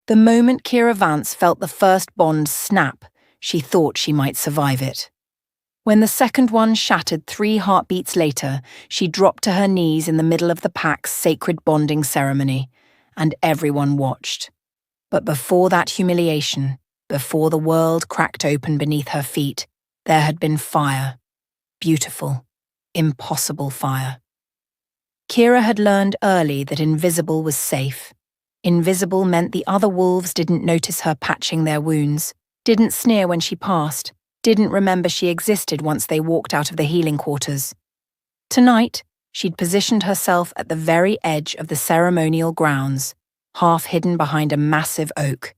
The moment Kira Vance felt the first bond snap, she thought she might survive it. When the second one shattered 3 heartbeats later, she dropped to her knees in the middle of the pack's sacred bonding ceremony, and everyone watched. But before that humiliation, before the world cracked open beneath her feet, there had been fire. Beautiful, impossible fire. Kira had learned early that invisible was safe. Invisible meant the other wolves didn't notice her patching their wounds, didn't sneer when she passed, didn't remember she existed once they walked out of the healing quarters. Tonight, she'd positioned herself at the very edge of the ceremonial grounds, half hidden behind a massive oak.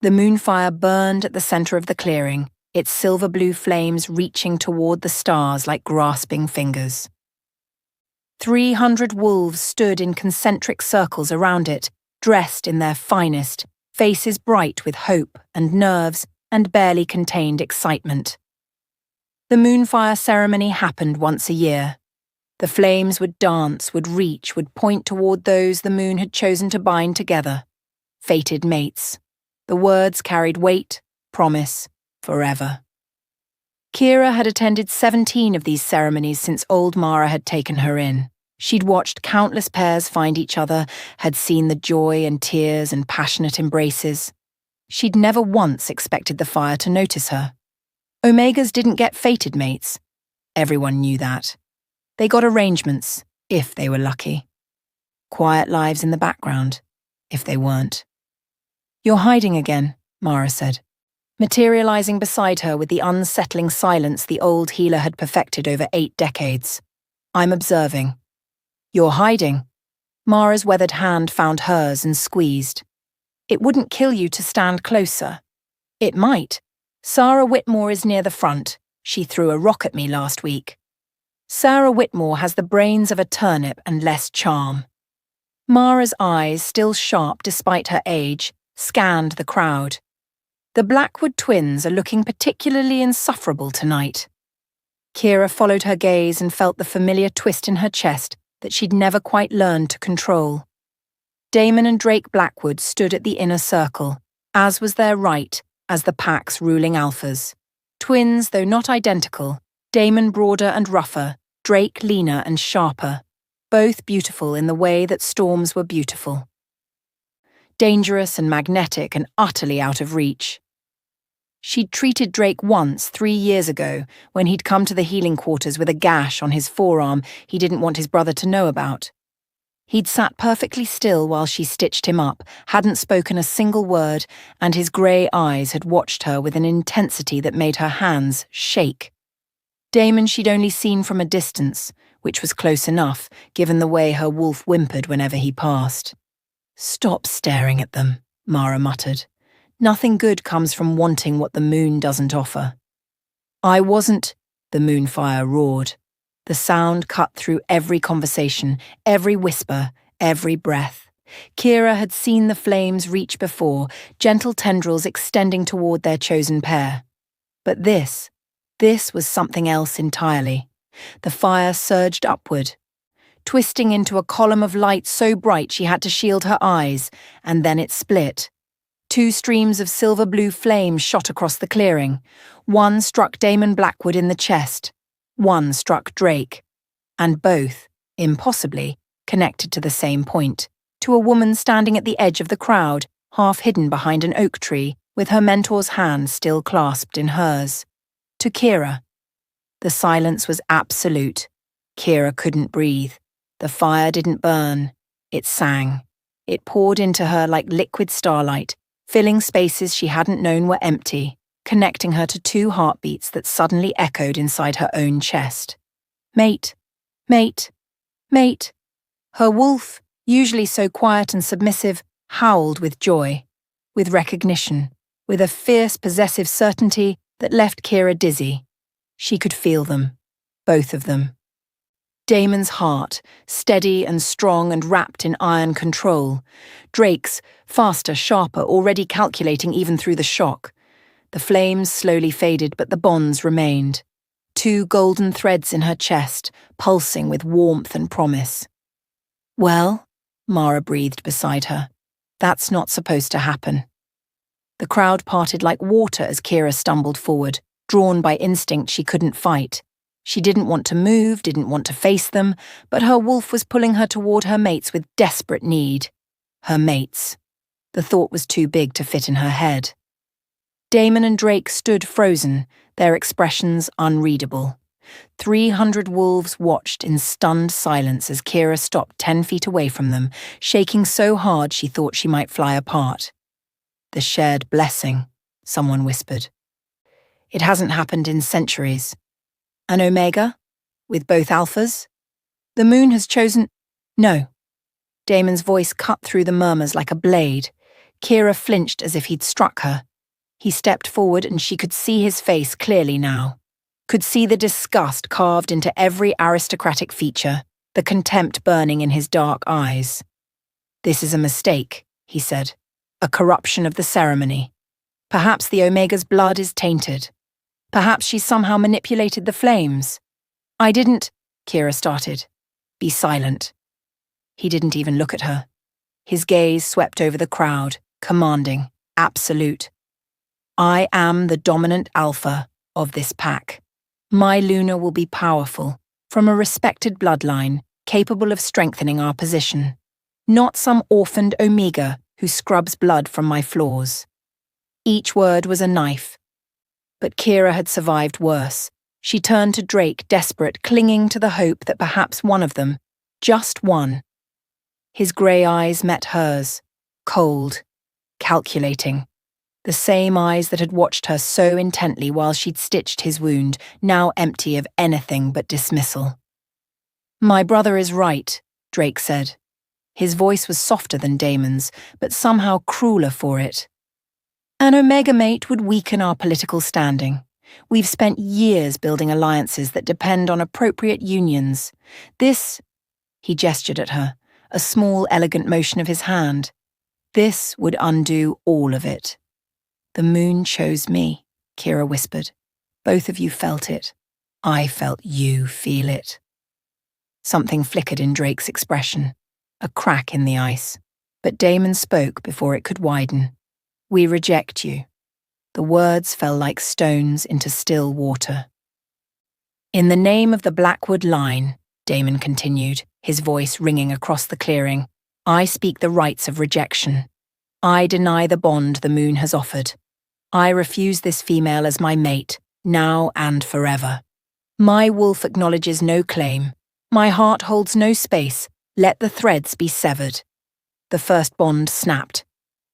The moonfire burned at the center of the clearing, its silver-blue flames reaching toward the stars like grasping fingers. 300 wolves stood in concentric circles around it, dressed in their finest, faces bright with hope and nerves and barely contained excitement. The moonfire ceremony happened once a year. The flames would dance, would reach, would point toward those the moon had chosen to bind together. Fated mates. The words carried weight, promise, forever. Kira had attended 17 of these ceremonies since old Mara had taken her in. She'd watched countless pairs find each other, had seen the joy and tears and passionate embraces. She'd never once expected the fire to notice her. Omegas didn't get fated mates. Everyone knew that. They got arrangements, if they were lucky. Quiet lives in the background, if they weren't. "You're hiding again," Mara said, materializing beside her with the unsettling silence the old healer had perfected over 8 decades. "I'm observing." "You're hiding." Mara's weathered hand found hers and squeezed. "It wouldn't kill you to stand closer." "It might. Sarah Whitmore is near the front. She threw a rock at me last week." Sarah Whitmore has the brains of a turnip and less charm. Mara's eyes, still sharp despite her age, scanned the crowd. The Blackwood twins are looking particularly insufferable tonight. Kira followed her gaze and felt the familiar twist in her chest that she'd never quite learned to control. Damon and Drake Blackwood stood at the inner circle, as was their right as the pack's ruling alphas. Twins, though not identical, Damon broader and rougher, Drake leaner and sharper, both beautiful in the way that storms were beautiful. Dangerous and magnetic and utterly out of reach. She'd treated Drake once 3 years ago when he'd come to the healing quarters with a gash on his forearm he didn't want his brother to know about. He'd sat perfectly still while she stitched him up, hadn't spoken a single word, and his grey eyes had watched her with an intensity that made her hands shake. Damon she'd only seen from a distance, which was close enough, given the way her wolf whimpered whenever he passed. "Stop staring at them," Mara muttered. "Nothing good comes from wanting what the moon doesn't offer." "I wasn't," the moonfire roared. The sound cut through every conversation, every whisper, every breath. Kira had seen the flames reach before, gentle tendrils extending toward their chosen pair. But this was something else entirely. The fire surged upward, twisting into a column of light so bright she had to shield her eyes, and then it split. 2 streams of silver-blue flame shot across the clearing. One struck Damon Blackwood in the chest. One struck Drake. And both, impossibly, connected to the same point, to a woman standing at the edge of the crowd, half hidden behind an oak tree, with her mentor's hand still clasped in hers. To Kira. The silence was absolute. Kira couldn't breathe. The fire didn't burn. It sang. It poured into her like liquid starlight, filling spaces she hadn't known were empty, connecting her to 2 heartbeats that suddenly echoed inside her own chest. Mate, mate, mate. Her wolf, usually so quiet and submissive, howled with joy, with recognition, with a fierce possessive certainty that left Kira dizzy. She could feel them, both of them. Damon's heart, steady and strong and wrapped in iron control. Drake's, faster, sharper, already calculating even through the shock. The flames slowly faded, but the bonds remained. 2 golden threads in her chest, pulsing with warmth and promise. "Well?" Mara breathed beside her. That's not supposed to happen. The crowd parted like water as Kira stumbled forward, drawn by instinct she couldn't fight. She didn't want to move, didn't want to face them, but her wolf was pulling her toward her mates with desperate need. Her mates. The thought was too big to fit in her head. Damon and Drake stood frozen, their expressions unreadable. 300 wolves watched in stunned silence as Kira stopped 10 feet away from them, shaking so hard she thought she might fly apart. The shared blessing, someone whispered. It hasn't happened in centuries. An Omega? With both alphas? The moon has chosen— No. Damon's voice cut through the murmurs like a blade. Kira flinched as if he'd struck her. He stepped forward and she could see his face clearly now. Could see the disgust carved into every aristocratic feature, the contempt burning in his dark eyes. This is a mistake, he said. A corruption of the ceremony. Perhaps the Omega's blood is tainted. Perhaps she somehow manipulated the flames. I didn't— Kira started. Be silent. He didn't even look at her. His gaze swept over the crowd, commanding, absolute. I am the dominant alpha of this pack. My Luna will be powerful, from a respected bloodline, capable of strengthening our position. Not some orphaned Omega who scrubs blood from my flaws. Each word was a knife. But Kira had survived worse. She turned to Drake, desperate, clinging to the hope that perhaps one of them, just one. His grey eyes met hers, cold, calculating. The same eyes that had watched her so intently while she'd stitched his wound, now empty of anything but dismissal. My brother is right, Drake said. His voice was softer than Damon's, but somehow crueler for it. An Omega mate would weaken our political standing. We've spent years building alliances that depend on appropriate unions. This— he gestured at her, a small, elegant motion of his hand. This would undo all of it. The moon chose me, Kira whispered. Both of you felt it. I felt you feel it. Something flickered in Drake's expression, a crack in the ice. But Damon spoke before it could widen. We reject you. The words fell like stones into still water. In the name of the Blackwood line, Damon continued, his voice ringing across the clearing, I speak the rights of rejection. I deny the bond the moon has offered. I refuse this female as my mate, now and forever. My wolf acknowledges no claim. My heart holds no space. Let the threads be severed. The first bond snapped.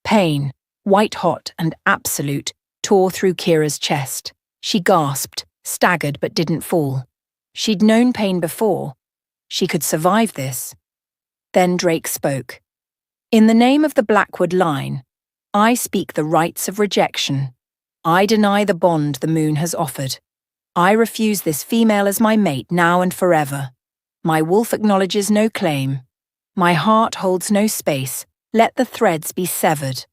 Pain, white-hot and absolute, tore through Kira's chest. She gasped, staggered but didn't fall. She'd known pain before. She could survive this. Then Drake spoke. In the name of the Blackwood line, I speak the rights of rejection. I deny the bond the moon has offered. I refuse this female as my mate now and forever. My wolf acknowledges no claim. My heart holds no space. Let the threads be severed.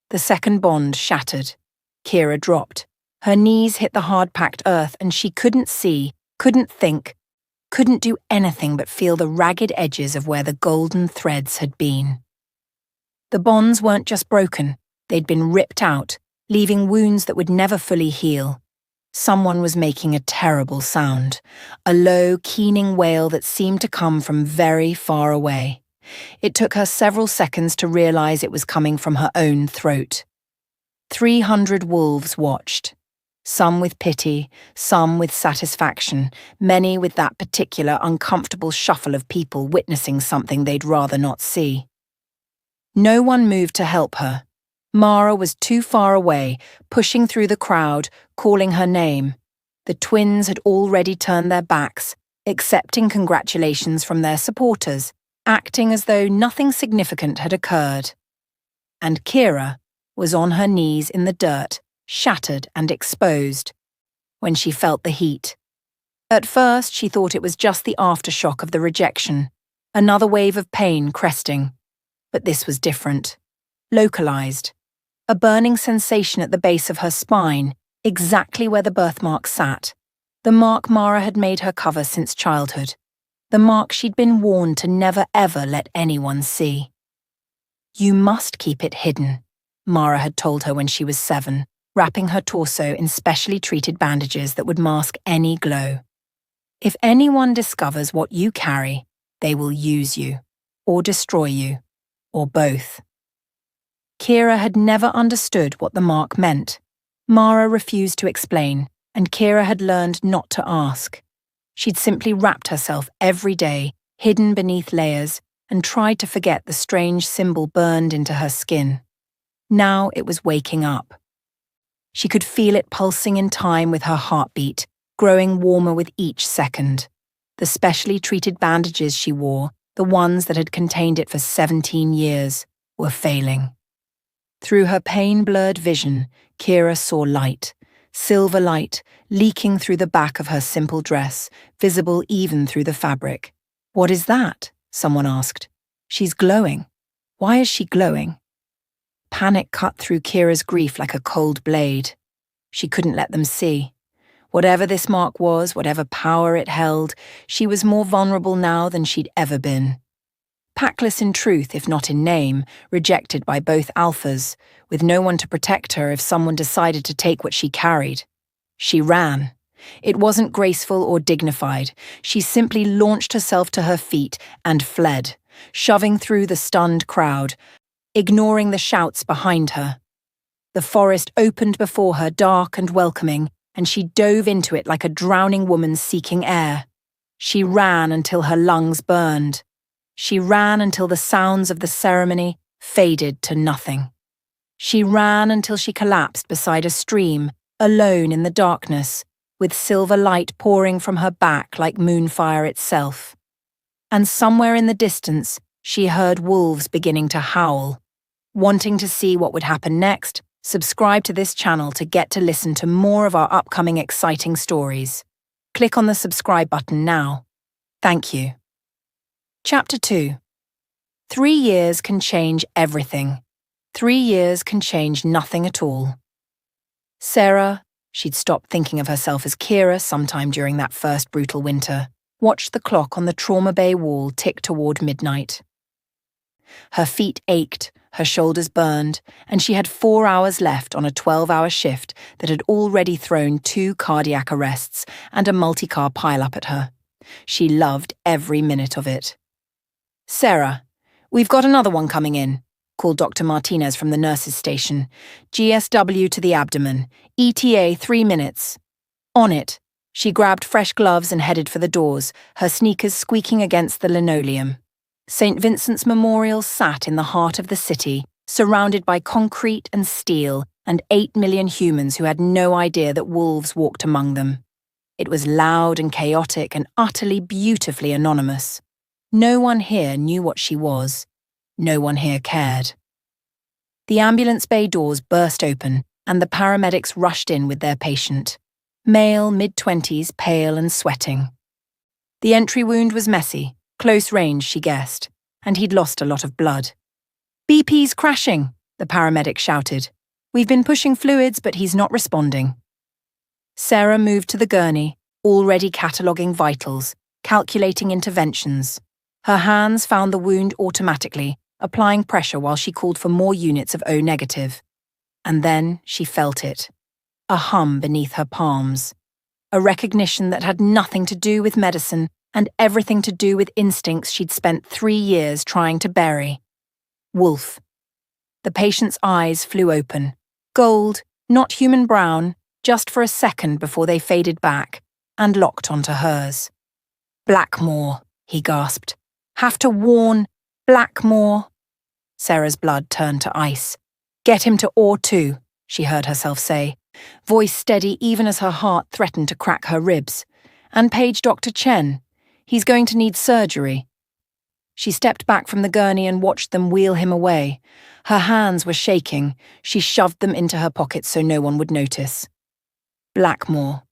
The second bond shattered. Kira dropped. Her knees hit the hard-packed earth and she couldn't see, couldn't think, couldn't do anything but feel the ragged edges of where the golden threads had been. The bonds weren't just broken, they'd been ripped out, leaving wounds that would never fully heal. Someone was making a terrible sound, a low, keening wail that seemed to come from very far away. It took her several seconds to realize it was coming from her own throat. 300 wolves watched. Some with pity, some with satisfaction, many with that particular uncomfortable shuffle of people witnessing something they'd rather not see. No one moved to help her. Mara was too far away, pushing through the crowd, calling her name. The twins had already turned their backs, accepting congratulations from their supporters, acting as though nothing significant had occurred. And Kira was on her knees in the dirt, shattered and exposed, when she felt the heat. At first, she thought it was just the aftershock of the rejection, another wave of pain cresting. But this was different. Localized. A burning sensation at the base of her spine, exactly where the birthmark sat. The mark Mara had made her cover since childhood. The mark she'd been warned to never ever let anyone see. "You must keep it hidden," Mara had told her when she was 7, wrapping her torso in specially treated bandages that would mask any glow. "If anyone discovers what you carry, they will use you, or destroy you, or both." Kira had never understood what the mark meant. Mara refused to explain, and Kira had learned not to ask. She'd simply wrapped herself every day, hidden beneath layers, and tried to forget the strange symbol burned into her skin. Now it was waking up. She could feel it pulsing in time with her heartbeat, growing warmer with each second. The specially treated bandages she wore, the ones that had contained it for 17 years, were failing. Through her pain-blurred vision, Kira saw light, silver light, leaking through the back of her simple dress, visible even through the fabric. "What is that?" someone asked. "She's glowing. Why is she glowing?" Panic cut through Kira's grief like a cold blade. She couldn't let them see. Whatever this mark was, whatever power it held, she was more vulnerable now than she'd ever been. Packless in truth, if not in name, rejected by both alphas, with no one to protect her if someone decided to take what she carried. She ran. It wasn't graceful or dignified. She simply launched herself to her feet and fled, shoving through the stunned crowd, ignoring the shouts behind her. The forest opened before her, dark and welcoming, and she dove into it like a drowning woman seeking air. She ran until her lungs burned. She ran until the sounds of the ceremony faded to nothing. She ran until she collapsed beside a stream, alone in the darkness, with silver light pouring from her back like moonfire itself. And somewhere in the distance, she heard wolves beginning to howl. Wanting to see what would happen next, subscribe to this channel to get to listen to more of our upcoming exciting stories. Click on the subscribe button now. Thank you. Chapter 2. 3 years can change everything. 3 years can change nothing at all. Sarah, she'd stopped thinking of herself as Kira sometime during that first brutal winter, watched the clock on the trauma bay wall tick toward midnight. Her feet ached, her shoulders burned, and she had 4 hours left on a 12-hour shift that had already thrown 2 cardiac arrests and a multi-car pileup at her. She loved every minute of it. "Sarah, we've got another one coming in," called Dr. Martinez from the nurses' station. "GSW to the abdomen. ETA 3 minutes. On it." She grabbed fresh gloves and headed for the doors, her sneakers squeaking against the linoleum. St. Vincent's Memorial sat in the heart of the city, surrounded by concrete and steel and 8 million humans who had no idea that wolves walked among them. It was loud and chaotic and utterly beautifully anonymous. No one here knew what she was. No one here cared. The ambulance bay doors burst open, and the paramedics rushed in with their patient. Male, mid-20s, pale and sweating. The entry wound was messy, close range, she guessed, and he'd lost a lot of blood. "BP's crashing," the paramedic shouted. "We've been pushing fluids, but he's not responding." Sarah moved to the gurney, already cataloguing vitals, calculating interventions. Her hands found the wound automatically, applying pressure while she called for more units of O negative. And then she felt it. A hum beneath her palms. A recognition that had nothing to do with medicine and everything to do with instincts she'd spent 3 years trying to bury. Wolf. The patient's eyes flew open. Gold, not human brown, just for a second before they faded back, and locked onto hers. "Blackmore," he gasped. "Have to warn Blackmore." Sarah's blood turned to ice. "Get him to Or 2, she heard herself say, voice steady even as her heart threatened to crack her ribs. "And page Dr. Chen. He's going to need surgery." She stepped back from the gurney and watched them wheel him away. Her hands were shaking. She shoved them into her pockets so no one would notice. Blackmore.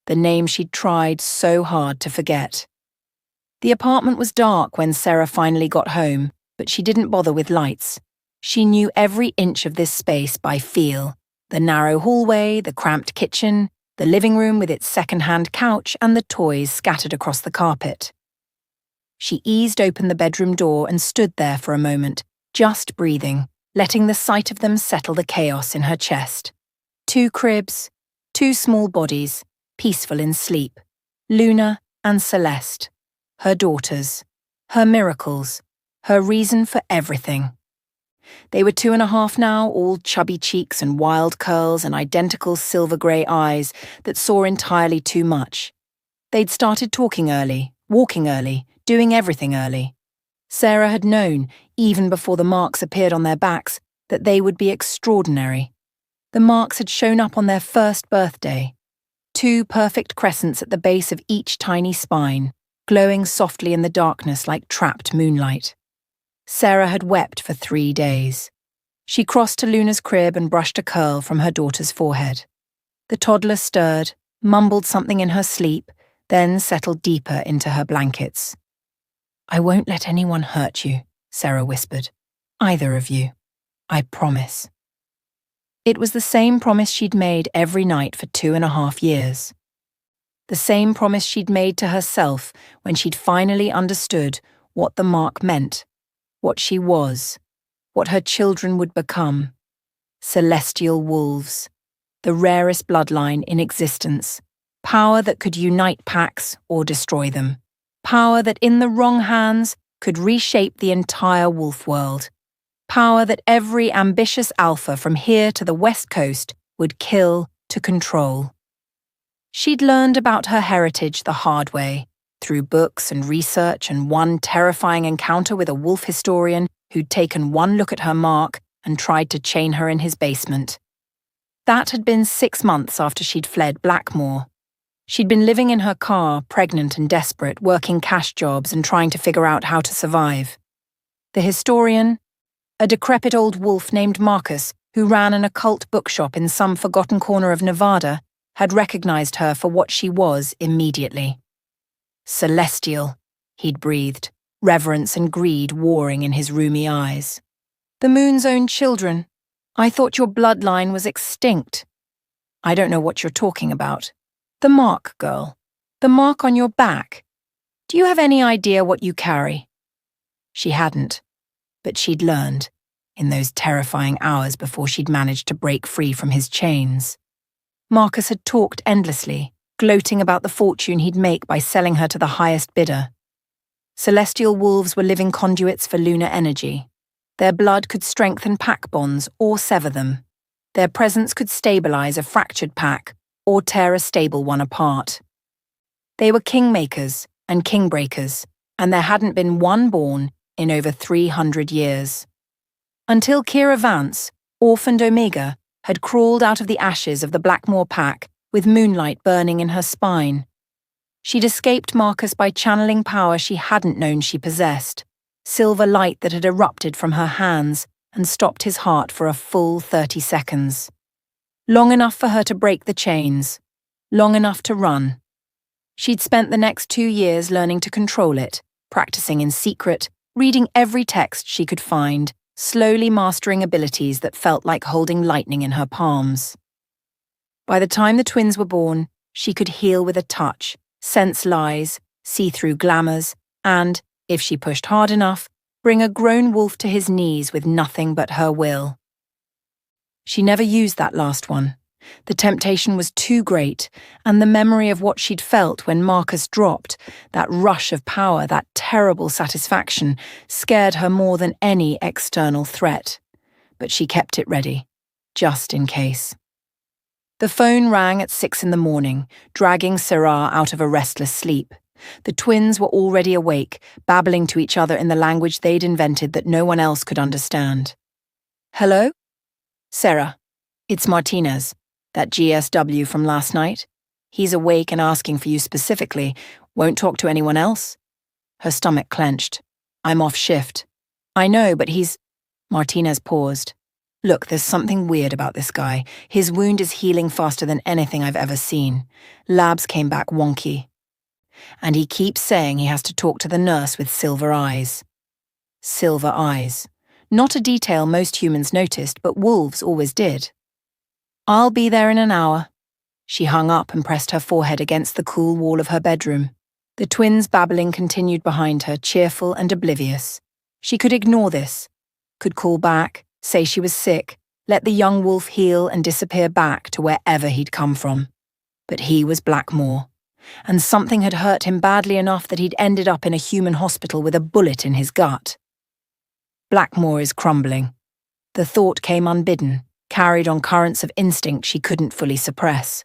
The name she'd tried so hard to forget. The apartment was dark when Sarah finally got home, but she didn't bother with lights. She knew every inch of this space by feel. The narrow hallway, the cramped kitchen, the living room with its second-hand couch and the toys scattered across the carpet. She eased open the bedroom door and stood there for a moment, just breathing, letting the sight of them settle the chaos in her chest. 2 cribs, 2 small bodies, peaceful in sleep. Luna and Celeste, her daughters, her miracles, her reason for everything. They were 2.5 now, all chubby cheeks and wild curls and identical silver-grey eyes that saw entirely too much. They'd started talking early, walking early, doing everything early. Sarah had known, even before the marks appeared on their backs, that they would be extraordinary. The marks had shown up on their first birthday. 2 perfect crescents at the base of each tiny spine, glowing softly in the darkness like trapped moonlight. Sarah had wept for 3 days. She crossed to Luna's crib and brushed a curl from her daughter's forehead. The toddler stirred, mumbled something in her sleep, then settled deeper into her blankets. "I won't let anyone hurt you," Sarah whispered. "Either of you. I promise." It was the same promise she'd made every night for 2.5 years. The same promise she'd made to herself when she'd finally understood what the mark meant, what she was, what her children would become. Celestial wolves, the rarest bloodline in existence, power that could unite packs or destroy them, power that in the wrong hands could reshape the entire wolf world, power that every ambitious alpha from here to the West Coast would kill to control. She'd learned about her heritage the hard way, through books and research and one terrifying encounter with a wolf historian who'd taken one look at her mark and tried to chain her in his basement. That had been 6 months after she'd fled Blackmore. She'd been living in her car, pregnant and desperate, working cash jobs and trying to figure out how to survive. The historian, a decrepit old wolf named Marcus, who ran an occult bookshop in some forgotten corner of Nevada, had recognized her for what she was immediately. Celestial, he'd breathed, reverence and greed warring in his rheumy eyes. "The moon's own children. I thought your bloodline was extinct." "I don't know what you're talking about." "The mark, girl. The mark on your back. Do you have any idea what you carry?" She hadn't, but she'd learned, in those terrifying hours before she'd managed to break free from his chains. Marcus had talked endlessly, gloating about the fortune he'd make by selling her to the highest bidder. Celestial wolves were living conduits for lunar energy. Their blood could strengthen pack bonds or sever them. Their presence could stabilize a fractured pack or tear a stable one apart. They were kingmakers and kingbreakers, and there hadn't been one born in over 300 years. Until Kira Vance, orphaned Omega, had crawled out of the ashes of the Blackmore pack with moonlight burning in her spine. She'd escaped Marcus by channeling power she hadn't known she possessed, silver light that had erupted from her hands and stopped his heart for a full 30 seconds. Long enough for her to break the chains, long enough to run. She'd spent the next 2 years learning to control it, practicing in secret, reading every text she could find, slowly mastering abilities that felt like holding lightning in her palms. By the time the twins were born, she could heal with a touch, sense lies, see through glamours, and, if she pushed hard enough, bring a grown wolf to his knees with nothing but her will. She never used that last one. The temptation was too great, and the memory of what she'd felt when Marcus dropped, that rush of power, that terrible satisfaction, scared her more than any external threat. But she kept it ready, just in case. The phone rang at 6 in the morning, dragging Sarah out of a restless sleep. The twins were already awake, babbling to each other in the language they'd invented that no one else could understand. "Hello? Sarah, it's Martinez, that GSW from last night. He's awake and asking for you specifically. Won't talk to anyone else?" Her stomach clenched. "I'm off shift." "I know, but he's—" Martinez paused. "Look, there's something weird about this guy. His wound is healing faster than anything I've ever seen. Labs came back wonky. And he keeps saying he has to talk to the nurse with silver eyes." Silver eyes. Not a detail most humans noticed, but wolves always did. "I'll be there in an hour." She hung up and pressed her forehead against the cool wall of her bedroom. The twins' babbling continued behind her, cheerful and oblivious. She could ignore this. could call back, say she was sick, let the young wolf heal and disappear back to wherever he'd come from. But he was Blackmore, and something had hurt him badly enough that he'd ended up in a human hospital with a bullet in his gut. Blackmore is crumbling. The thought came unbidden, carried on currents of instinct she couldn't fully suppress.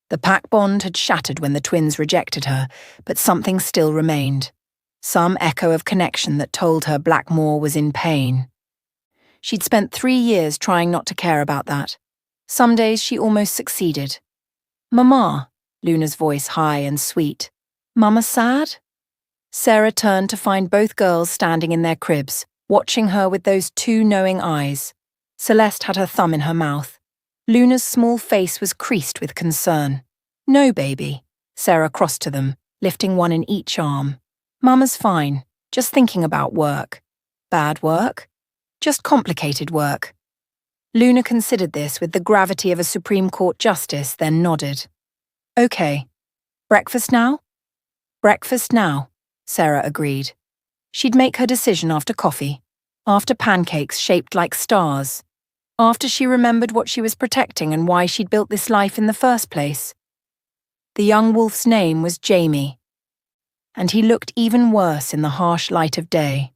The pack bond had shattered when the twins rejected her, but something still remained. Some echo of connection that told her Blackmore was in pain. She'd spent 3 years trying not to care about that. Some days she almost succeeded. "Mama," Luna's voice high and sweet. "Mama sad?" Sarah turned to find both girls standing in their cribs, watching her with those 2 knowing eyes. Celeste had her thumb in her mouth. Luna's small face was creased with concern. "No, baby." Sarah crossed to them, lifting one in each arm. "Mama's fine, just thinking about work." "Bad work?" "Just complicated work." Luna considered this with the gravity of a Supreme Court justice, then nodded. "Okay. Breakfast now?" "Breakfast now," Sarah agreed. She'd make her decision after coffee, after pancakes shaped like stars, after she remembered what she was protecting and why she'd built this life in the first place. The young wolf's name was Jamie, and he looked even worse in the harsh light of day.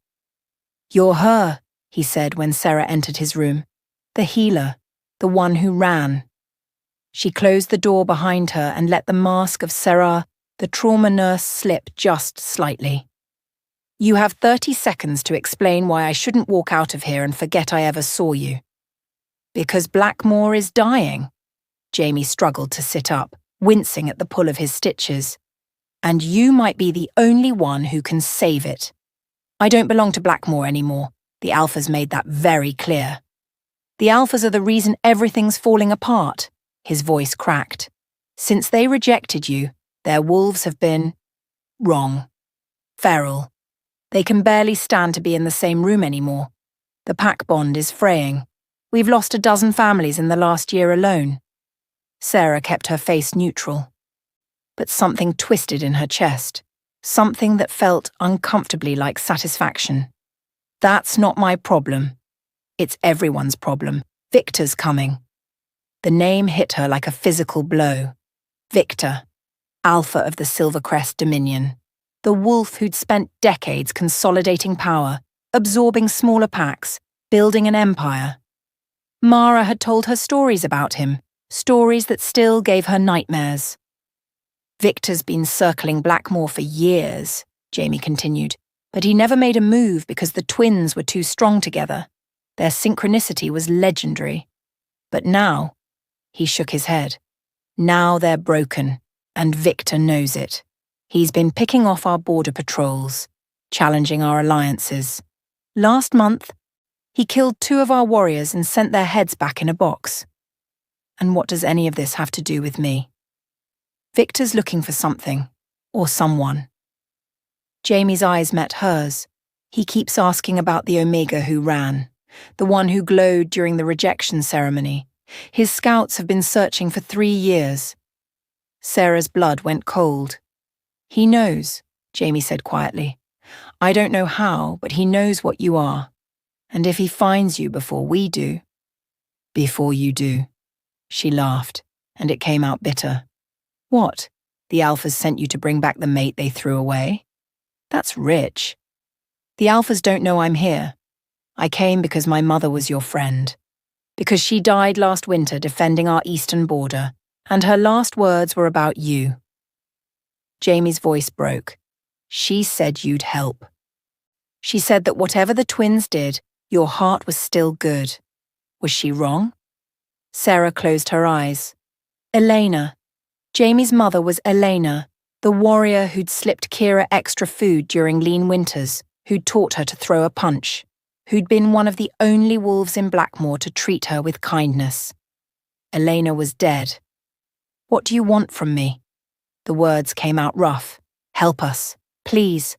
"You're her," he said when Sarah entered his room. "The healer, the one who ran." She closed the door behind her and let the mask of Sarah, the trauma nurse, slip just slightly. "You have 30 seconds to explain why I shouldn't walk out of here and forget I ever saw you." "Because Blackmore is dying." Jamie struggled to sit up, wincing at the pull of his stitches. "And you might be the only one who can save it. I don't belong to Blackmore anymore. The Alphas made that very clear." "The Alphas are the reason everything's falling apart," his voice cracked. "Since they rejected you, their wolves have been wrong. Feral. They can barely stand to be in the same room anymore. The pack bond is fraying. We've lost a dozen families in the last year alone." Sarah kept her face neutral. But something twisted in her chest, something that felt uncomfortably like satisfaction. "That's not my problem. It's everyone's problem. Victor's coming." The name hit her like a physical blow. Victor, Alpha of the Silvercrest Dominion. The wolf who'd spent decades consolidating power, absorbing smaller packs, building an empire. Mara had told her stories about him, stories that still gave her nightmares. "Victor's been circling Blackmore for years," Jamie continued, "but he never made a move because the twins were too strong together. Their synchronicity was legendary. But now," he shook his head, "now they're broken, and Victor knows it. He's been picking off our border patrols, challenging our alliances. Last month, he killed 2 of our warriors and sent their heads back in a box. And what does any of this have to do with me? Victor's looking for something, or someone." Jamie's eyes met hers. He keeps asking about the Omega who ran, the one who glowed during the rejection ceremony. His scouts have been searching for 3 years. Sarah's blood went cold. "He knows," Jamie said quietly. "I don't know how, but he knows what you are. And if he finds you before we do..." "Before you do." She laughed, and it came out bitter. "What? The Alphas sent you to bring back the mate they threw away? That's rich." "The Alphas don't know I'm here. I came because my mother was your friend. Because she died last winter defending our eastern border, and her last words were about you." Jamie's voice broke. "She said you'd help. She said that whatever the twins did, your heart was still good. Was she wrong?" Sarah closed her eyes. "Elena. Jamie's mother was Elena, the warrior who'd slipped Kira extra food during lean winters, who'd taught her to throw a punch, who'd been one of the only wolves in Blackmore to treat her with kindness. Elena was dead. What do you want from me?" The words came out rough. "Help us, please.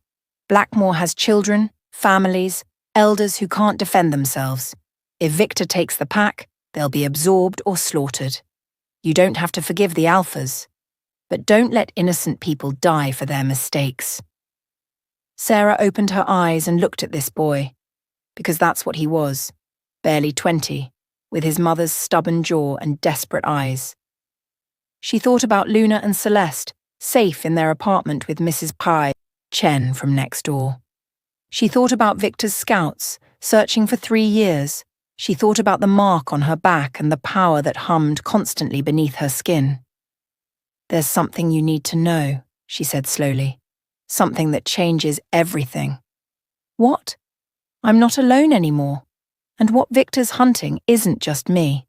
Blackmore has children, families, elders who can't defend themselves. If Victor takes the pack, they'll be absorbed or slaughtered. You don't have to forgive the Alphas, but don't let innocent people die for their mistakes." Sarah opened her eyes and looked at this boy. because that's what he was, barely 20, with his mother's stubborn jaw and desperate eyes. She thought about Luna and Celeste, safe in their apartment with Mrs. Pai Chen from next door. She thought about Victor's scouts, searching for 3 years. She thought about the mark on her back and the power that hummed constantly beneath her skin. "There's something you need to know," she said slowly. "Something that changes everything." "What?" "I'm not alone anymore. And what Victor's hunting isn't just me."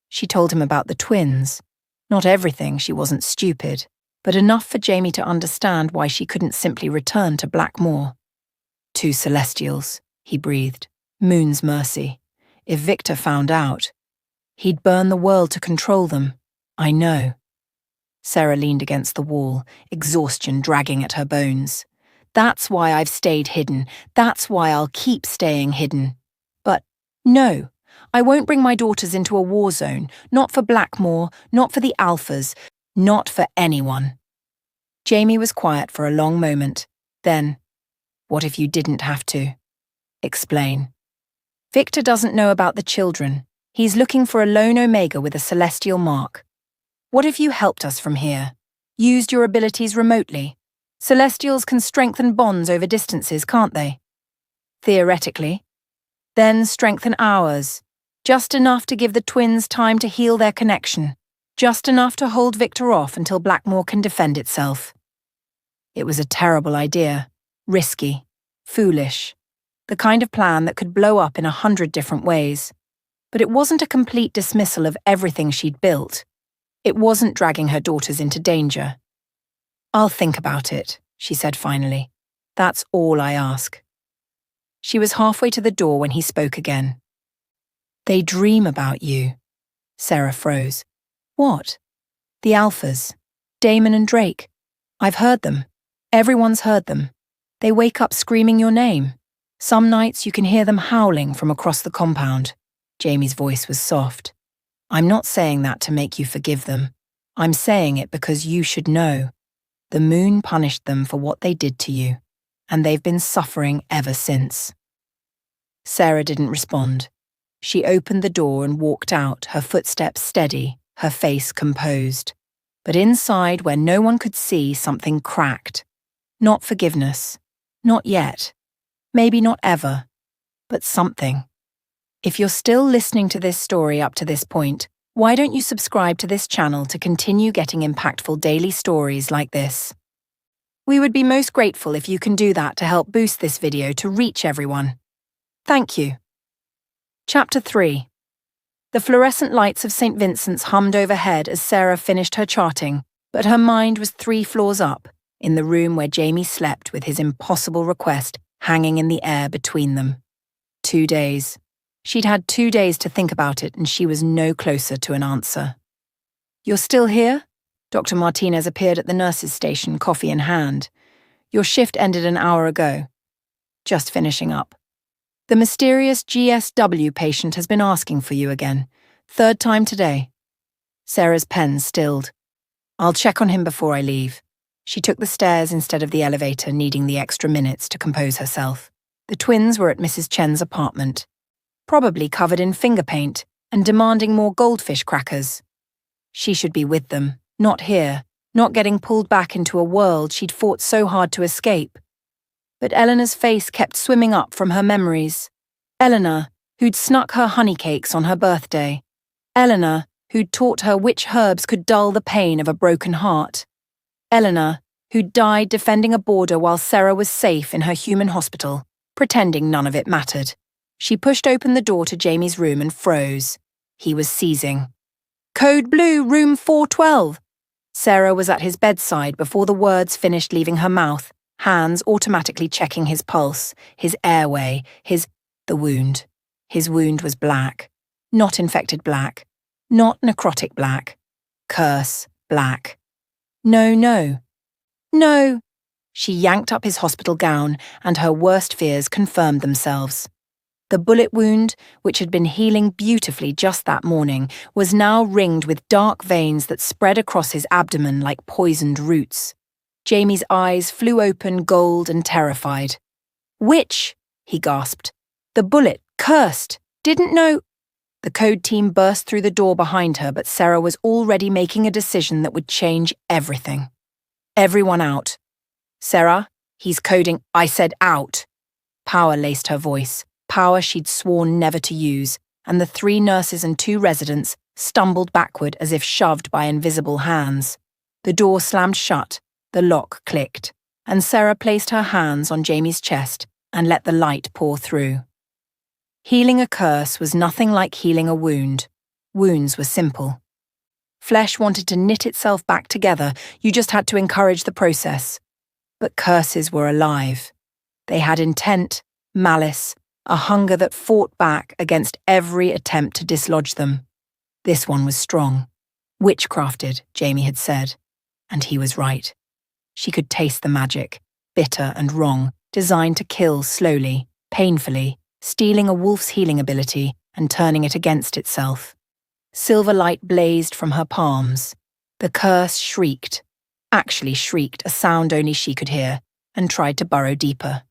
She told him about the twins. Not everything, she wasn't stupid, but enough for Jamie to understand why she couldn't simply return to Blackmoor. 2 Celestials, he breathed. Moon's mercy. If Victor found out, he'd burn the world to control them. I know. Sarah leaned against the wall, exhaustion dragging at her bones. That's why I've stayed hidden. That's why I'll keep staying hidden. But no, I won't bring my daughters into a war zone, not for Blackmoor, not for the Alphas, not for anyone. Jamie was quiet for a long moment. Then, what if you didn't have to? Explain. Victor doesn't know about the children. He's looking for a lone Omega with a celestial mark. What if you helped us from here? Used your abilities remotely? Celestials can strengthen bonds over distances, can't they? Theoretically. Then strengthen ours. Just enough to give the twins time to heal their connection. Just enough to hold Victor off until Blackmoor can defend itself. It was a terrible idea. Risky. Foolish. The kind of plan that could blow up in 100 different ways. But it wasn't a complete dismissal of everything she'd built. It wasn't dragging her daughters into danger. "I'll think about it," she said finally. "That's all I ask." She was halfway to the door when he spoke again. "They dream about you." Sarah froze. "What?" "The Alphas. Damon and Drake. I've heard them. Everyone's heard them. They wake up screaming your name. Some nights you can hear them howling from across the compound." Jamie's voice was soft. "I'm not saying that to make you forgive them. I'm saying it because you should know. The moon punished them for what they did to you, and they've been suffering ever since." Sarah didn't respond. She opened the door and walked out, her footsteps steady, her face composed. But inside, where no one could see, something cracked. Not forgiveness. Not yet. Maybe not ever. But something. If you're still listening to this story up to this point, why don't you subscribe to this channel to continue getting impactful daily stories like this? We would be most grateful if you can do that to help boost this video to reach everyone. Thank you. Chapter 3. The fluorescent lights of St. Vincent's hummed overhead as Sarah finished her charting, but her mind was 3 floors up, in the room where Jamie slept with his impossible request hanging in the air between them. 2 days. She'd had 2 days to think about it, and she was no closer to an answer. "You're still here?" Dr. Martinez appeared at the nurse's station, coffee in hand. "Your shift ended an hour ago." "Just finishing up. The mysterious GSW patient has been asking for you again. 3rd time today." Sarah's pen stilled. "I'll check on him before I leave." She took the stairs instead of the elevator, needing the extra minutes to compose herself. The twins were at Mrs. Chen's apartment, probably covered in finger paint and demanding more goldfish crackers. She should be with them, not here, not getting pulled back into a world she'd fought so hard to escape. But Eleanor's face kept swimming up from her memories. Eleanor, who'd snuck her honey cakes on her birthday. Eleanor, who'd taught her which herbs could dull the pain of a broken heart. Eleanor, who'd died defending a border while Sarah was safe in her human hospital, pretending none of it mattered. She pushed open the door to Jamie's room and froze. He was seizing. "Code Blue, room 412. Sarah was at his bedside before the words finished leaving her mouth, hands automatically checking his pulse, his airway, the wound. His wound was black. Not infected black. Not necrotic black. Curse black. No, no. No! She yanked up his hospital gown, and her worst fears confirmed themselves. The bullet wound, which had been healing beautifully just that morning, was now ringed with dark veins that spread across his abdomen like poisoned roots. Jamie's eyes flew open, gold and terrified. "Which?" he gasped. The bullet, cursed, didn't know. The code team burst through the door behind her, but Sarah was already making a decision that would change everything. Everyone out. Sarah, he's coding. I said out. Power laced her voice, power she'd sworn never to use, and the 3 nurses and 2 residents stumbled backward as if shoved by invisible hands. The door slammed shut, the lock clicked, and Sarah placed her hands on Jamie's chest and let the light pour through. Healing a curse was nothing like healing a wound. Wounds were simple. Flesh wanted to knit itself back together, you just had to encourage the process. But curses were alive. They had intent, malice, a hunger that fought back against every attempt to dislodge them. This one was strong. Witchcrafted, Jamie had said. And he was right. She could taste the magic, bitter and wrong, designed to kill slowly, painfully, stealing a wolf's healing ability and turning it against itself. Silver light blazed from her palms. The curse shrieked, actually shrieked, a sound only she could hear, and tried to burrow deeper.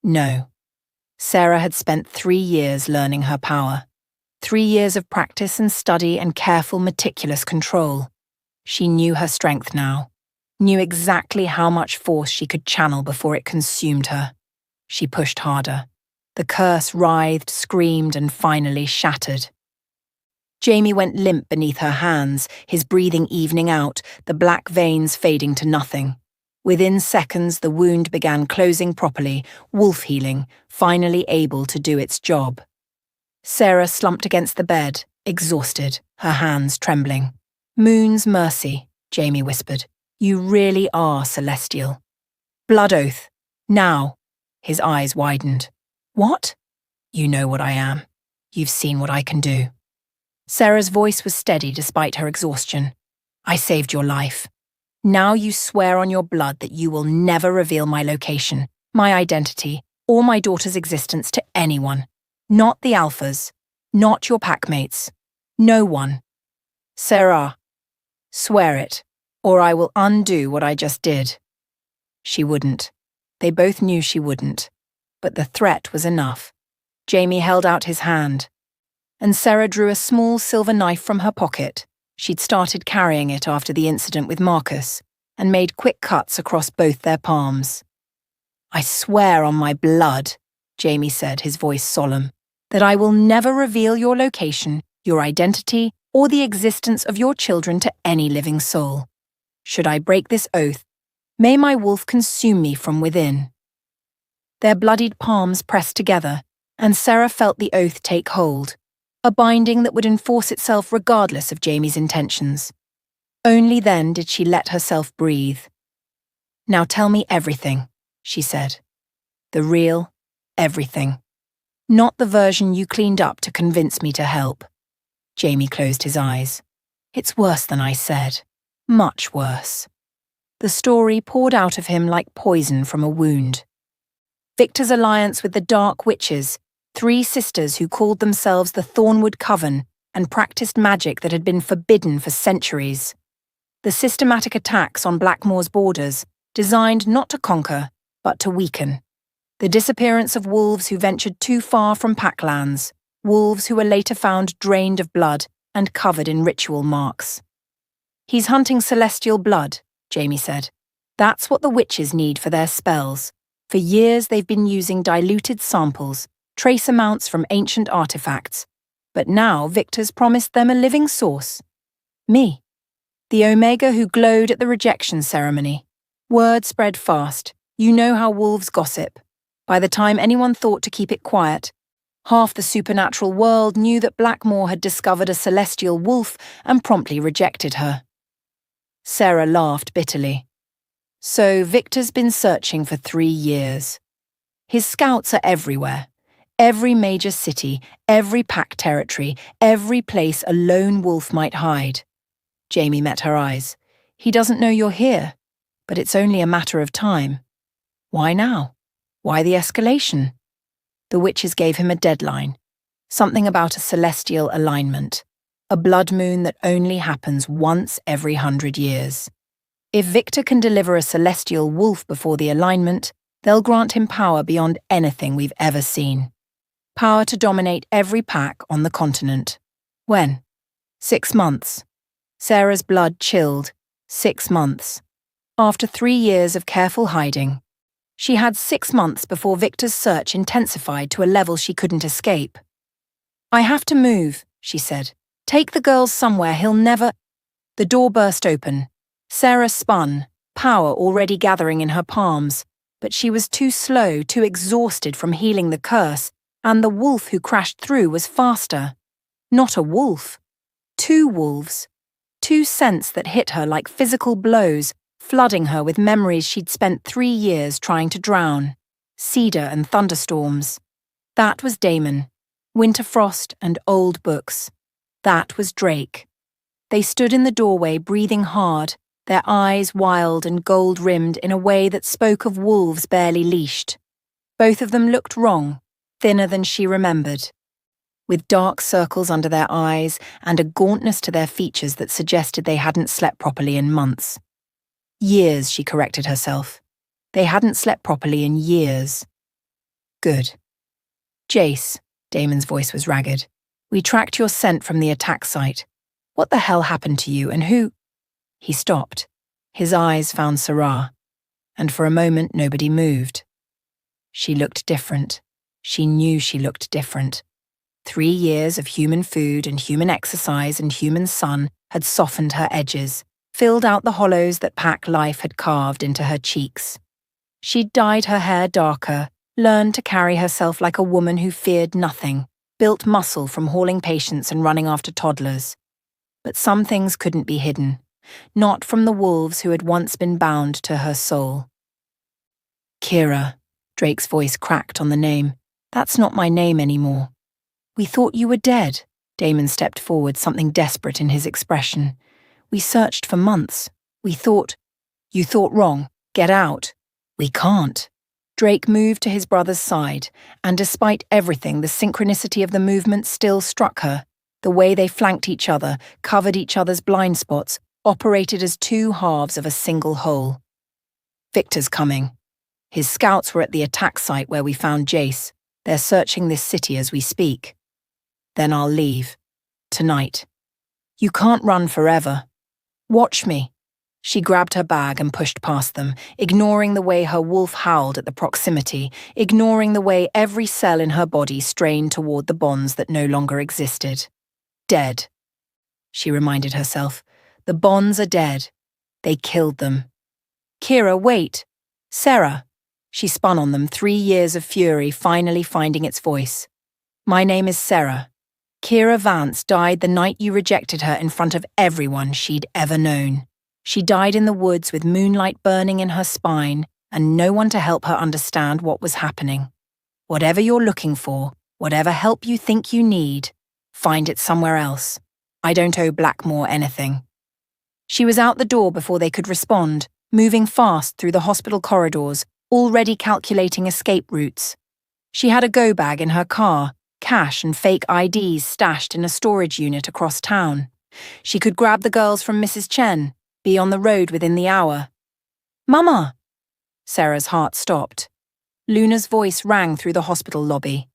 No. Sarah had spent 3 years learning her power. 3 years of practice and study and careful, meticulous control. She knew her strength now, knew exactly how much force she could channel before it consumed her. She pushed harder. The curse writhed, screamed, and finally shattered. Jamie went limp beneath her hands, his breathing evening out, the black veins fading to nothing. Within seconds, the wound began closing properly, wolf healing, finally able to do its job. Sarah slumped against the bed, exhausted, her hands trembling. Moon's mercy, Jamie whispered. You really are celestial. Blood oath. Now. His eyes widened. What? You know what I am. You've seen what I can do. Sarah's voice was steady despite her exhaustion. I saved your life. Now you swear on your blood that you will never reveal my location, my identity, or my daughter's existence to anyone. Not the Alphas. Not your packmates. No one. Sarah, swear it, or I will undo what I just did. She wouldn't. They both knew she wouldn't. But the threat was enough. Jamie held out his hand, and Sarah drew a small silver knife from her pocket. She'd started carrying it after the incident with Marcus, and made quick cuts across both their palms. I swear on my blood, Jamie said, his voice solemn, that I will never reveal your location, your identity, or the existence of your children to any living soul. Should I break this oath, may my wolf consume me from within. Their bloodied palms pressed together, and Sarah felt the oath take hold, a binding that would enforce itself regardless of Jamie's intentions. Only then did she let herself breathe. Now tell me everything, she said. The real everything. Not the version you cleaned up to convince me to help. Jamie closed his eyes. It's worse than I said. Much worse. The story poured out of him like poison from a wound. Victor's alliance with the Dark Witches, 3 sisters who called themselves the Thornwood Coven and practiced magic that had been forbidden for centuries. The systematic attacks on Blackmoor's borders, designed not to conquer, but to weaken. The disappearance of wolves who ventured too far from packlands, wolves who were later found drained of blood and covered in ritual marks. He's hunting celestial blood, Jamie said. That's what the witches need for their spells. For years they've been using diluted samples, trace amounts from ancient artifacts. But now Victor's promised them a living source. Me. The Omega who glowed at the rejection ceremony. Word spread fast. You know how wolves gossip. By the time anyone thought to keep it quiet, half the supernatural world knew that Blackmoor had discovered a celestial wolf and promptly rejected her. Sarah laughed bitterly. So Victor's been searching for 3 years. His scouts are everywhere. Every major city, every pack territory, every place a lone wolf might hide. Jamie met her eyes. He doesn't know you're here, but it's only a matter of time. Why now? Why the escalation? The witches gave him a deadline. Something about a celestial alignment. A blood moon that only happens once every 100 years. If Victor can deliver a celestial wolf before the alignment, they'll grant him power beyond anything we've ever seen. Power to dominate every pack on the continent. When? 6 months. Sarah's blood chilled. 6 months. After 3 years of careful hiding. She had 6 months before Victor's search intensified to a level she couldn't escape. "I have to move," she said. "Take the girls somewhere he'll never—" The door burst open. Sarah spun, power already gathering in her palms, but she was too slow, too exhausted from healing the curse, and the wolf who crashed through was faster. Not a wolf. 2 wolves. 2 scents that hit her like physical blows, flooding her with memories she'd spent 3 years trying to drown. Cedar and thunderstorms. That was Damon. Winter frost and old books. That was Drake. They stood in the doorway breathing hard, their eyes wild and gold-rimmed in a way that spoke of wolves barely leashed. Both of them looked wrong, thinner than she remembered, with dark circles under their eyes and a gauntness to their features that suggested they hadn't slept properly in months. Years, she corrected herself. They hadn't slept properly in years. Good. "Jace," Damon's voice was ragged, "we tracked your scent from the attack site. What the hell happened to you and who—" He stopped. His eyes found Sarah, and for a moment nobody moved. She looked different. She knew she looked different. 3 years of human food and human exercise and human sun had softened her edges, filled out the hollows that pack life had carved into her cheeks. She'd dyed her hair darker, learned to carry herself like a woman who feared nothing, built muscle from hauling patients and running after toddlers. But some things couldn't be hidden, not from the wolves who had once been bound to her soul. "Kira," Drake's voice cracked on the name. "That's not my name anymore." "We thought you were dead." Damon stepped forward, something desperate in his expression. "We searched for months. We thought—" "You thought wrong. Get out." "We can't." Drake moved to his brother's side, and despite everything, the synchronicity of the movement still struck her. The way they flanked each other, covered each other's blind spots, operated as 2 halves of a single whole. "Victor's coming. His scouts were at the attack site where we found Jace. They're searching this city as we speak. Then I'll leave. Tonight. You can't run forever. Watch me." She grabbed her bag and pushed past them, ignoring the way her wolf howled at the proximity, ignoring the way every cell in her body strained toward the bonds that no longer existed. "Dead," she reminded herself. "The bonds are dead. They killed them." "Kira, wait. Sarah." She spun on them, 3 years of fury finally finding its voice. "My name is Sarah. Kira Vance died the night you rejected her in front of everyone she'd ever known. She died in the woods with moonlight burning in her spine and no one to help her understand what was happening. Whatever you're looking for, whatever help you think you need, find it somewhere else. I don't owe Blackmore anything." She was out the door before they could respond, moving fast through the hospital corridors, already calculating escape routes. She had a go bag in her car, cash and fake IDs stashed in a storage unit across town. She could grab the girls from Mrs. Chen, be on the road within the hour. "Mama!" Sarah's heart stopped. Luna's voice rang through the hospital lobby.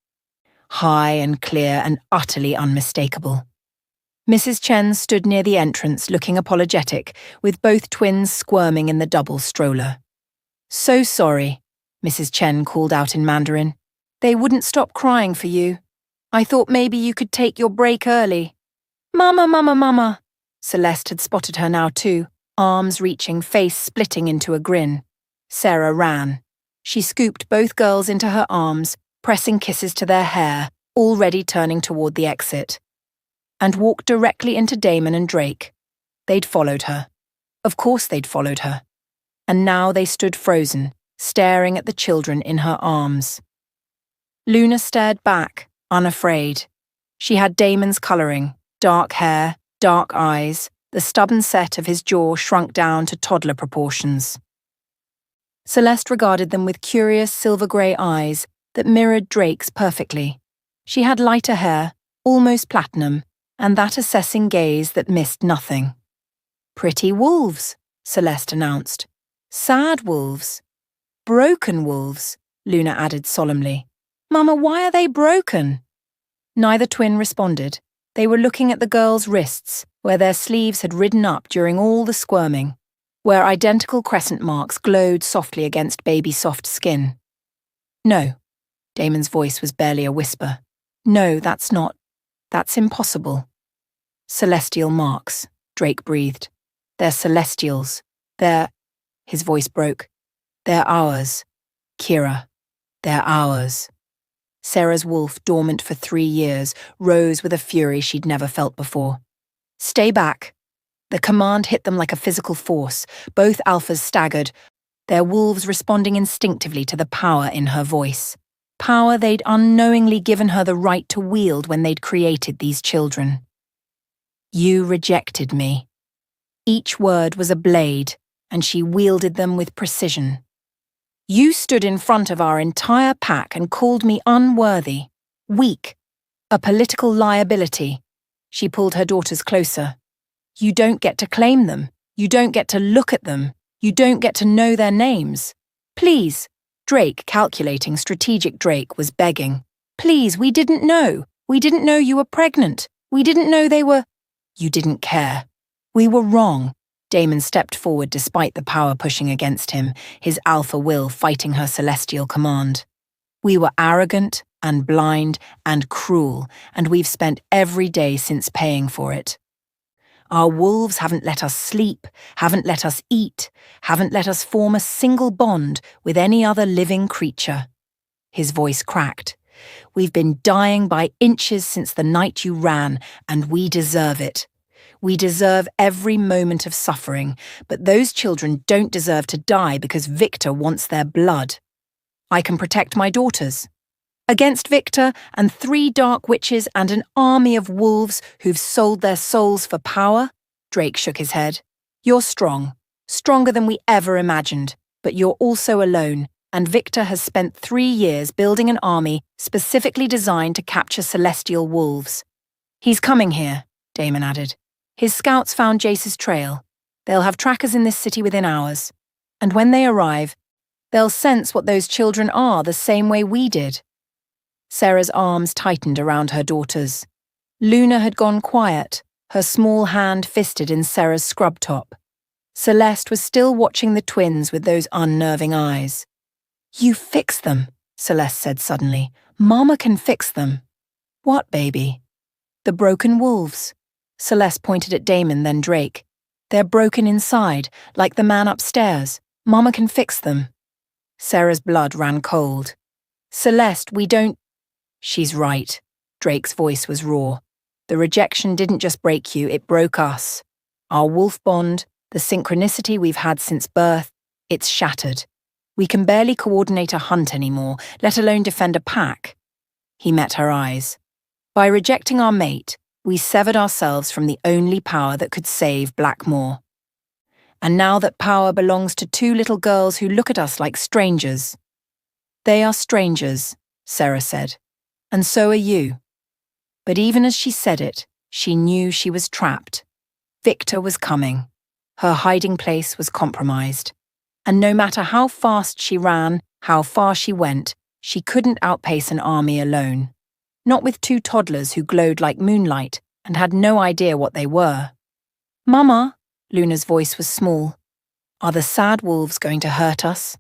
High and clear and utterly unmistakable. Mrs. Chen stood near the entrance looking apologetic, with both twins squirming in the double stroller. "So sorry," Mrs. Chen called out in Mandarin. "They wouldn't stop crying for you. I thought maybe you could take your break early." "Mama, mama, mama." Celeste had spotted her now too, arms reaching, face splitting into a grin. Sarah ran. She scooped both girls into her arms, pressing kisses to their hair, already turning toward the exit, and walked directly into Damon and Drake. They'd followed her. Of course they'd followed her. And now they stood frozen, staring at the children in her arms. Luna stared back, unafraid. She had Damon's colouring, dark hair, dark eyes, the stubborn set of his jaw shrunk down to toddler proportions. Celeste regarded them with curious silver-grey eyes that mirrored Drake's perfectly. She had lighter hair, almost platinum, and that assessing gaze that missed nothing. "Pretty wolves," Celeste announced. "Sad wolves. Broken wolves," Luna added solemnly. Mama, why are they broken? Neither twin responded. They were looking at the girls' wrists, where their sleeves had ridden up during all the squirming, where identical crescent marks glowed softly against baby soft skin. No, Damon's voice was barely a whisper. No, that's impossible. Celestial marks, Drake breathed. They're celestials. His voice broke. They're ours. Kira, they're ours. Sarah's wolf, dormant for 3 years, rose with a fury she'd never felt before. Stay back. The command hit them like a physical force. Both alphas staggered, their wolves responding instinctively to the power in her voice. Power they'd unknowingly given her the right to wield when they'd created these children. You rejected me. Each word was a blade, and she wielded them with precision. You stood in front of our entire pack and called me unworthy, weak, a political liability. She pulled her daughters closer. You don't get to claim them. You don't get to look at them. You don't get to know their names. Please, Drake, calculating strategic Drake, was begging. Please, we didn't know. We didn't know you were pregnant. We didn't know they were... You didn't care. We were wrong. Damon stepped forward despite the power pushing against him, his alpha will fighting her celestial command. We were arrogant and blind and cruel, and we've spent every day since paying for it. Our wolves haven't let us sleep, haven't let us eat, haven't let us form a single bond with any other living creature. His voice cracked. We've been dying by inches since the night you ran, and we deserve it. We deserve every moment of suffering, but those children don't deserve to die because Victor wants their blood. I can protect my daughters. Against Victor and 3 dark witches and an army of wolves who've sold their souls for power? Drake shook his head. You're strong, stronger than we ever imagined, but you're also alone, and Victor has spent 3 years building an army specifically designed to capture celestial wolves. He's coming here, Damon added. His scouts found Jace's trail. They'll have trackers in this city within hours. And when they arrive, they'll sense what those children are the same way we did. Sarah's arms tightened around her daughters. Luna had gone quiet, her small hand fisted in Sarah's scrub top. Celeste was still watching the twins with those unnerving eyes. You fix them, Celeste said suddenly. Mama can fix them. What, baby? The broken wolves. Celeste pointed at Damon, then Drake. They're broken inside, like the man upstairs. Mama can fix them. Sarah's blood ran cold. Celeste, we don't... She's right. Drake's voice was raw. The rejection didn't just break you, it broke us. Our wolf bond, the synchronicity we've had since birth, it's shattered. We can barely coordinate a hunt anymore, let alone defend a pack. He met her eyes. By rejecting our mate, we severed ourselves from the only power that could save Blackmore. And now that power belongs to 2 little girls who look at us like strangers. They are strangers, Sarah said, and so are you. But even as she said it, she knew she was trapped. Victor was coming. Her hiding place was compromised. And no matter how fast she ran, how far she went, she couldn't outpace an army alone. Not with 2 toddlers who glowed like moonlight and had no idea what they were. Mama, Luna's voice was small. Are the sad wolves going to hurt us?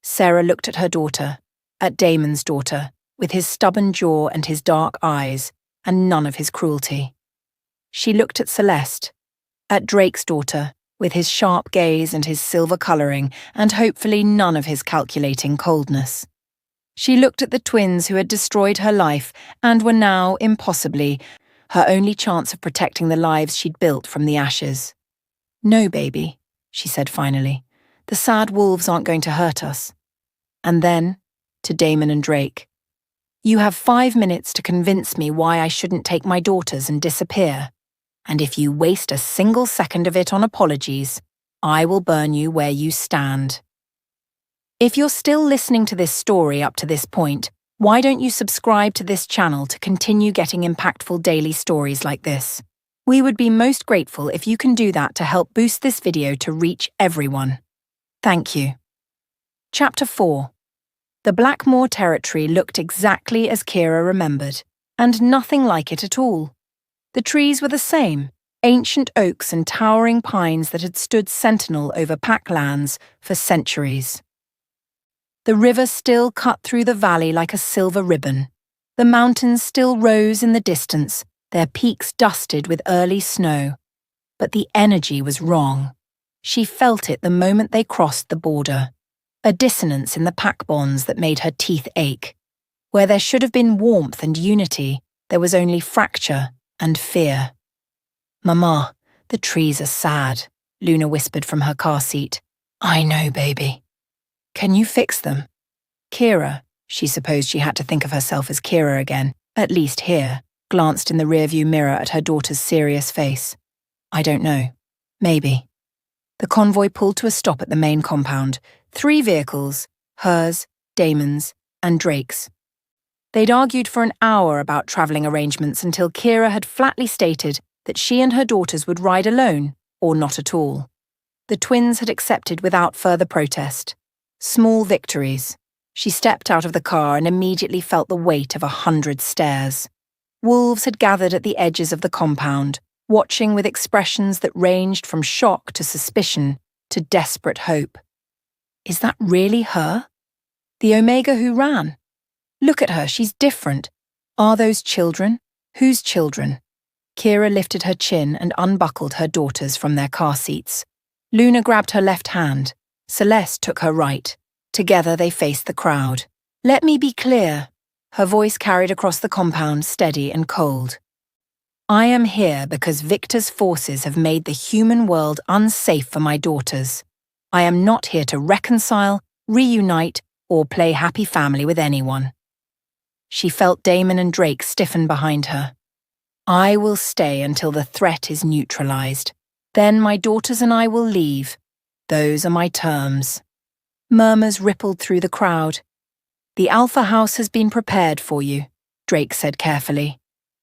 Sarah looked at her daughter, at Damon's daughter, with his stubborn jaw and his dark eyes, and none of his cruelty. She looked at Celeste, at Drake's daughter, with his sharp gaze and his silver colouring, and hopefully none of his calculating coldness. She looked at the twins who had destroyed her life and were now, impossibly, her only chance of protecting the lives she'd built from the ashes. No, baby, she said finally. The sad wolves aren't going to hurt us. And then, to Damon and Drake, you have 5 minutes to convince me why I shouldn't take my daughters and disappear. And if you waste a single second of it on apologies, I will burn you where you stand. If you're still listening to this story up to this point, why don't you subscribe to this channel to continue getting impactful daily stories like this? We would be most grateful if you can do that to help boost this video to reach everyone. Thank you. Chapter 4. The Blackmoor territory looked exactly as Kira remembered, and nothing like it at all. The trees were the same, ancient oaks and towering pines that had stood sentinel over packlands for centuries. The river still cut through the valley like a silver ribbon. The mountains still rose in the distance, their peaks dusted with early snow. But the energy was wrong. She felt it the moment they crossed the border. A dissonance in the pack bonds that made her teeth ache. Where there should have been warmth and unity, there was only fracture and fear. "Mama, the trees are sad," Luna whispered from her car seat. "I know, baby." "Can you fix them?" Kira, she supposed she had to think of herself as Kira again, at least here, glanced in the rearview mirror at her daughter's serious face. "I don't know. Maybe." The convoy pulled to a stop at the main compound. 3 vehicles, hers, Damon's, and Drake's. They'd argued for an hour about travelling arrangements until Kira had flatly stated that she and her daughters would ride alone, or not at all. The twins had accepted without further protest. Small victories. She stepped out of the car and immediately felt the weight of 100 stares. Wolves had gathered at the edges of the compound, watching with expressions that ranged from shock to suspicion to desperate hope. Is that really her? The Omega who ran? Look at her, she's different. Are those children? Whose children? Kira lifted her chin and unbuckled her daughters from their car seats. Luna grabbed her left hand. Celeste took her right. Together they faced the crowd. "Let me be clear." Her voice carried across the compound, steady and cold. "I am here because Victor's forces have made the human world unsafe for my daughters. I am not here to reconcile, reunite, or play happy family with anyone." She felt Damon and Drake stiffen behind her. "I will stay until the threat is neutralized. Then my daughters and I will leave. Those are my terms." Murmurs rippled through the crowd. "The Alpha House has been prepared for you," Drake said carefully.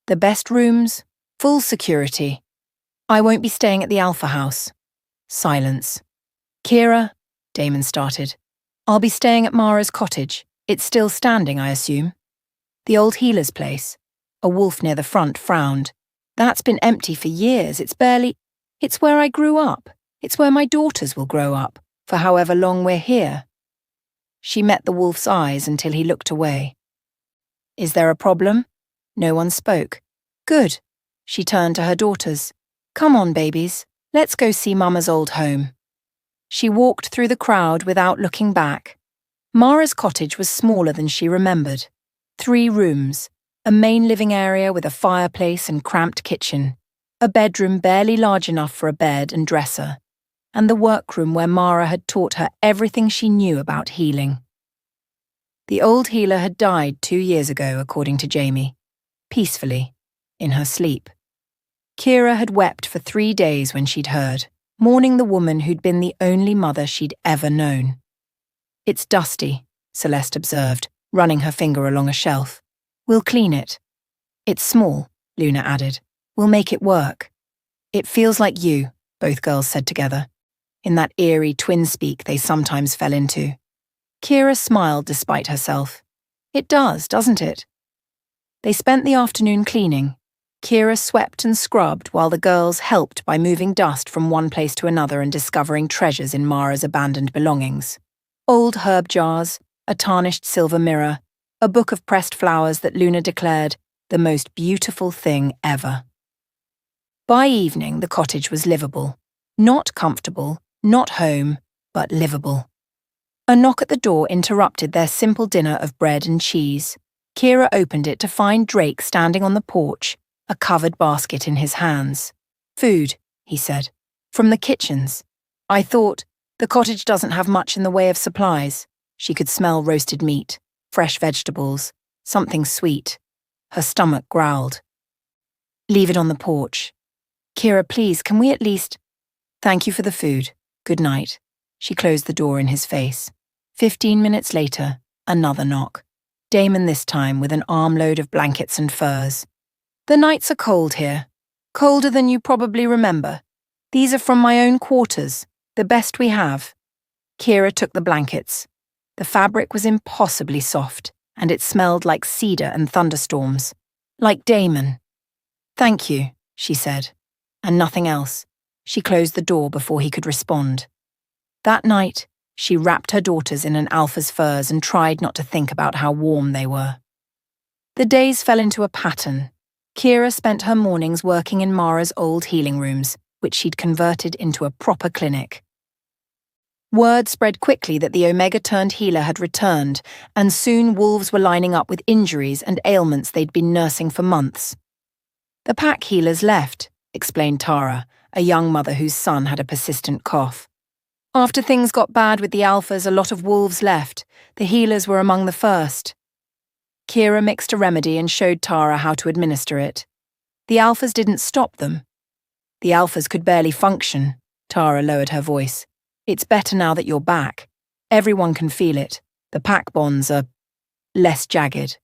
"The best rooms, full security. I won't be staying at the Alpha House." Silence. "Kira," Damon started, "I'll be staying at Mara's cottage. It's still standing, I assume." "The old healer's place." A wolf near the front frowned. "That's been empty for years. It's where I grew up. It's where my daughters will grow up, for however long we're here." She met the wolf's eyes until he looked away. "Is there a problem?" No one spoke. "Good." She turned to her daughters. "Come on, babies. Let's go see Mama's old home." She walked through the crowd without looking back. Mara's cottage was smaller than she remembered. 3 rooms, a main living area with a fireplace and cramped kitchen, a bedroom barely large enough for a bed and dresser, and the workroom where Mara had taught her everything she knew about healing. The old healer had died 2 years ago, according to Jamie. Peacefully, in her sleep. Kira had wept for 3 days when she'd heard, mourning the woman who'd been the only mother she'd ever known. "It's dusty," Celeste observed, running her finger along a shelf. "We'll clean it." "It's small," Luna added. "We'll make it work." "It feels like you," both girls said together, in that eerie twin speak they sometimes fell into. Kira smiled despite herself. "It does, doesn't it?" They spent the afternoon cleaning. Kira swept and scrubbed while the girls helped by moving dust from one place to another and discovering treasures in Mara's abandoned belongings. Old herb jars, a tarnished silver mirror, a book of pressed flowers that Luna declared the most beautiful thing ever. By evening, the cottage was livable. Not comfortable, not home, but livable. A knock at the door interrupted their simple dinner of bread and cheese. Kira opened it to find Drake standing on the porch, a covered basket in his hands. "Food," he said. "From the kitchens. I thought, the cottage doesn't have much in the way of supplies." She could smell roasted meat, fresh vegetables, something sweet. Her stomach growled. "Leave it on the porch." "Kira, please, can we at least—" "Thank you for the food. Good night." She closed the door in his face. 15 minutes later, another knock. Damon this time with an armload of blankets and furs. "The nights are cold here. Colder than you probably remember. These are from my own quarters, the best we have." Kira took the blankets. The fabric was impossibly soft, and it smelled like cedar and thunderstorms. Like Damon. "Thank you," she said, and nothing else. She closed the door before he could respond. That night, she wrapped her daughters in an alpha's furs and tried not to think about how warm they were. The days fell into a pattern. Kira spent her mornings working in Mara's old healing rooms, which she'd converted into a proper clinic. Word spread quickly that the Omega-turned healer had returned, and soon wolves were lining up with injuries and ailments they'd been nursing for months. "The pack healers left," explained Tara, a young mother whose son had a persistent cough. "After things got bad with the alphas, a lot of wolves left. The healers were among the first." Kira mixed a remedy and showed Tara how to administer it. The alphas didn't stop them. "The alphas could barely function," Tara lowered her voice. "It's better now that you're back. Everyone can feel it. The pack bonds are less jagged.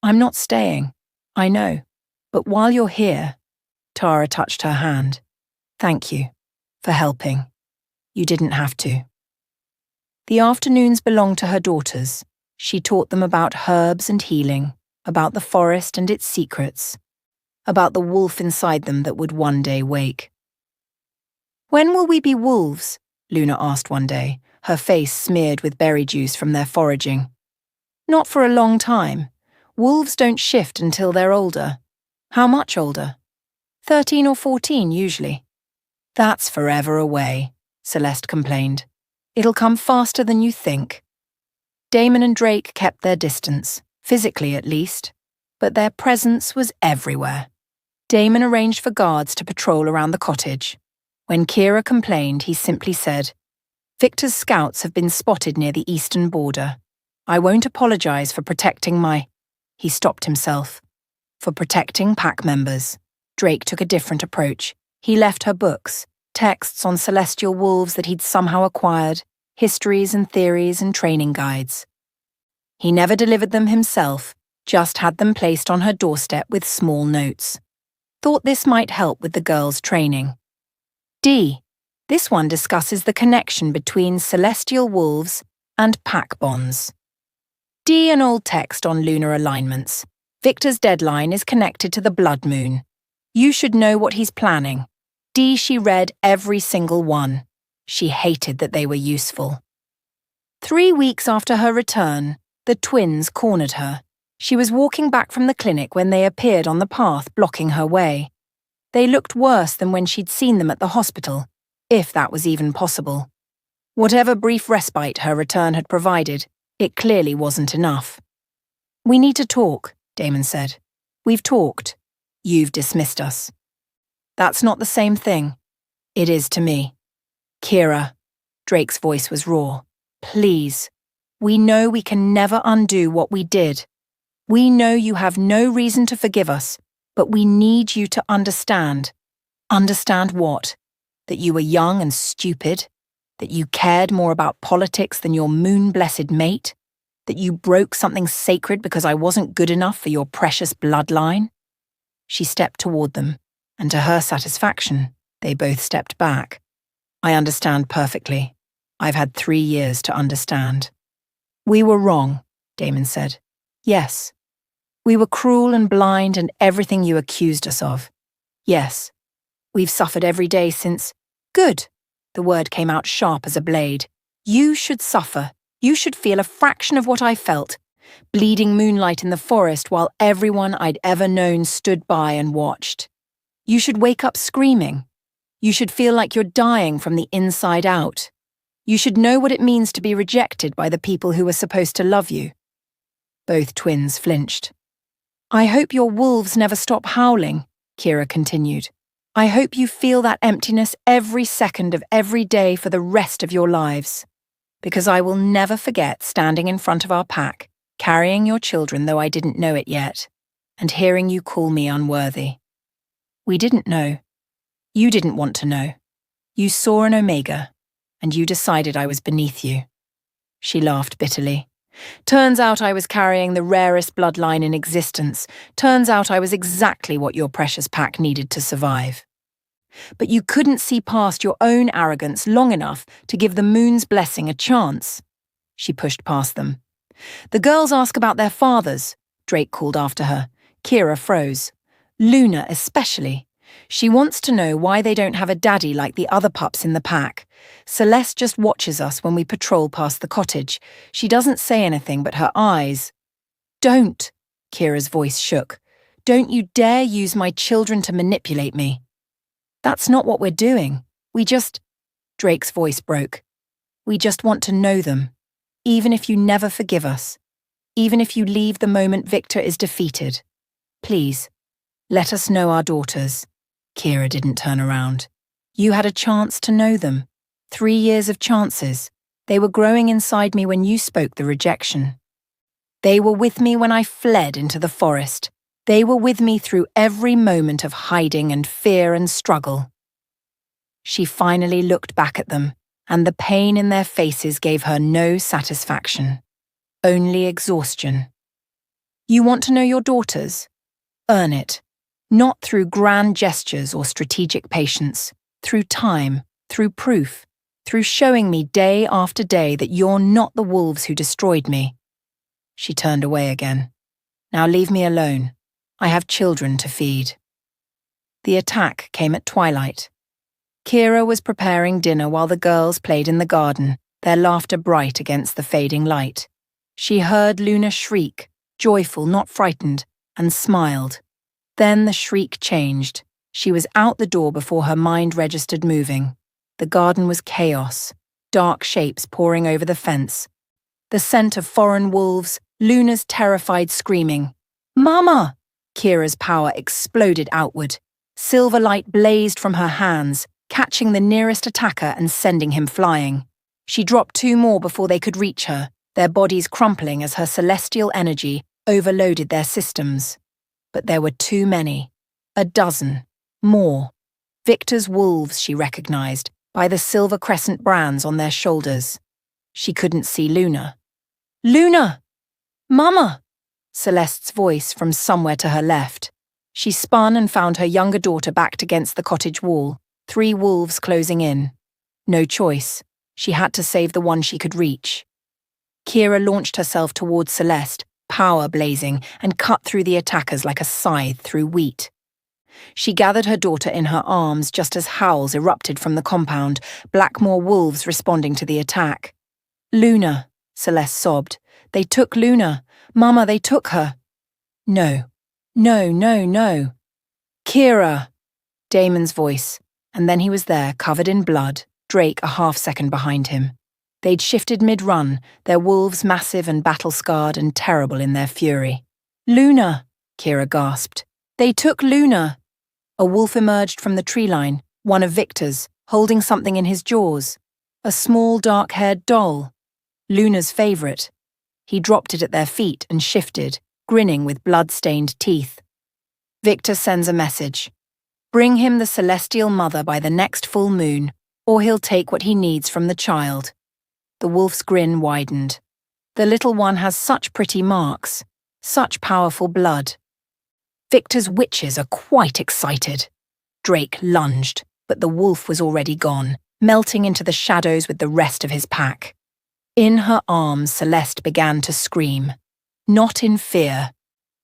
I'm not staying, I know. But while you're here," Tara touched her hand, "thank you for helping. You didn't have to." The afternoons belonged to her daughters. She taught them about herbs and healing, about the forest and its secrets, about the wolf inside them that would one day wake. "When will we be wolves?" Luna asked one day, her face smeared with berry juice from their foraging. "Not for a long time. Wolves don't shift until they're older." "How much older?" 13 or 14, usually." "That's forever away," Celeste complained. "It'll come faster than you think." Damon and Drake kept their distance, physically at least, but their presence was everywhere. Damon arranged for guards to patrol around the cottage. When Kira complained, he simply said, "Victor's scouts have been spotted near the eastern border. I won't apologize for protecting my—" He stopped himself. "For protecting pack members." Drake took a different approach. He left her books, texts on celestial wolves that he'd somehow acquired, histories and theories and training guides. He never delivered them himself, just had them placed on her doorstep with small notes. Thought this might help with the girls' training. D. This one discusses the connection between celestial wolves and pack bonds. D. An old text on lunar alignments. Victor's deadline is connected to the blood moon. You should know what he's planning. D. She read every single one. She hated that they were useful. 3 weeks after her return, the twins cornered her. She was walking back from the clinic when they appeared on the path, blocking her way. They looked worse than when she'd seen them at the hospital, if that was even possible. Whatever brief respite her return had provided, it clearly wasn't enough. "We need to talk," Damon said. "We've talked. You've dismissed us." "That's not the same thing." "It is to me." "Kira," Drake's voice was raw. "Please. We know we can never undo what we did. We know you have no reason to forgive us, but we need you to understand." "Understand what? That you were young and stupid? That you cared more about politics than your moon-blessed mate? That you broke something sacred because I wasn't good enough for your precious bloodline?" She stepped toward them, and to her satisfaction, they both stepped back. "I understand perfectly. I've had 3 years to understand." "We were wrong," Damon said. "Yes. We were cruel and blind and everything you accused us of. Yes. We've suffered every day since—" "Good." The word came out sharp as a blade. "You should suffer. You should feel a fraction of what I felt. Bleeding moonlight in the forest while everyone I'd ever known stood by and watched. You should wake up screaming. You should feel like you're dying from the inside out. You should know what it means to be rejected by the people who were supposed to love you." Both twins flinched. "I hope your wolves never stop howling," Kira continued. "I hope you feel that emptiness every second of every day for the rest of your lives. Because I will never forget standing in front of our pack, carrying your children though I didn't know it yet, and hearing you call me unworthy. We didn't know. You didn't want to know. You saw an Omega, and you decided I was beneath you." She laughed bitterly. "Turns out I was carrying the rarest bloodline in existence. Turns out I was exactly what your precious pack needed to survive. But you couldn't see past your own arrogance long enough to give the moon's blessing a chance." She pushed past them. "The girls ask about their fathers," Drake called after her. Kira froze. Luna especially. She wants to know why they don't have a daddy like the other pups in the pack. Celeste just watches us when we patrol past the cottage. She doesn't say anything, but her eyes... "Don't," Kira's voice shook. "Don't you dare use my children to manipulate me." "That's not what we're doing. We just..." Drake's voice broke. "We just want to know them. Even if you never forgive us. Even if you leave the moment Victor is defeated. Please, let us know our daughters." Kira didn't turn around. "You had a chance to know them. 3 years of chances. They were growing inside me when you spoke the rejection. They were with me when I fled into the forest. They were with me through every moment of hiding and fear and struggle." She finally looked back at them, and the pain in their faces gave her no satisfaction. Only exhaustion. "You want to know your daughters? Earn it. Not through grand gestures or strategic patience. Through time, through proof, through showing me day after day that you're not the wolves who destroyed me." She turned away again. "Now leave me alone. I have children to feed." The attack came at twilight. Kira was preparing dinner while the girls played in the garden, their laughter bright against the fading light. She heard Luna shriek, joyful, not frightened, and smiled. Then the shriek changed. She was out the door before her mind registered moving. The garden was chaos, dark shapes pouring over the fence. The scent of foreign wolves, Luna's terrified screaming. "Mama!" Kira's power exploded outward. Silver light blazed from her hands, catching the nearest attacker and sending him flying. She dropped 2 more before they could reach her, their bodies crumpling as her celestial energy overloaded their systems. But there were too many. 12, more. Victor's wolves, she recognized, by the silver crescent brands on their shoulders. She couldn't see Luna. "Luna! Mama!" Celeste's voice from somewhere to her left. She spun and found her younger daughter backed against the cottage wall, 3 wolves closing in. No choice. She had to save the one she could reach. Kira launched herself towards Celeste, power blazing, and cut through the attackers like a scythe through wheat. She gathered her daughter in her arms just as howls erupted from the compound, Blackmore wolves responding to the attack. "Luna," Celeste sobbed. "They took Luna. Mama, they took her." "No. No, no, no." "Kira!" Damon's voice, and then he was there, covered in blood, Drake a half-second behind him. They'd shifted mid-run, their wolves massive and battle-scarred and terrible in their fury. "Luna!" Kira gasped. "They took Luna!" A wolf emerged from the tree line, one of Victor's, holding something in his jaws. A small, dark-haired doll. Luna's favourite. He dropped it at their feet and shifted, grinning with blood-stained teeth. Victor sends a message. Bring him the celestial mother by the next full moon, or he'll take what he needs from the child. The wolf's grin widened. The little one has such pretty marks, such powerful blood. Victor's witches are quite excited. Drake lunged, but the wolf was already gone, melting into the shadows with the rest of his pack. In her arms, Celeste began to scream. Not in fear,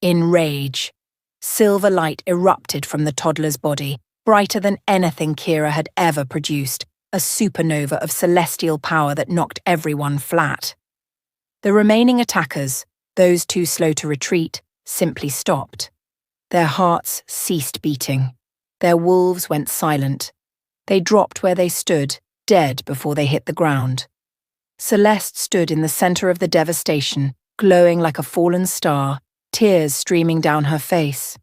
in rage. Silver light erupted from the toddler's body, brighter than anything Kira had ever produced, a supernova of celestial power that knocked everyone flat. The remaining attackers, those too slow to retreat, simply stopped. Their hearts ceased beating. Their wolves went silent. They dropped where they stood, dead before they hit the ground. Celeste stood in the center of the devastation, glowing like a fallen star, tears streaming down her face.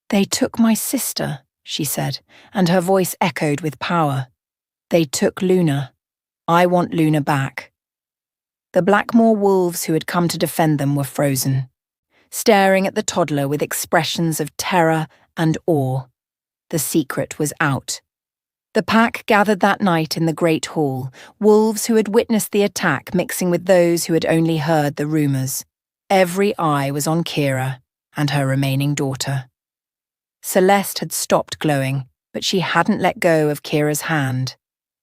"They took my sister," she said, and her voice echoed with power. "They took Luna. I want Luna back." The Blackmore wolves who had come to defend them were frozen, staring at the toddler with expressions of terror and awe. The secret was out. The pack gathered that night in the Great Hall, wolves who had witnessed the attack mixing with those who had only heard the rumours. Every eye was on Kira and her remaining daughter. Celeste had stopped glowing, but she hadn't let go of Kira's hand.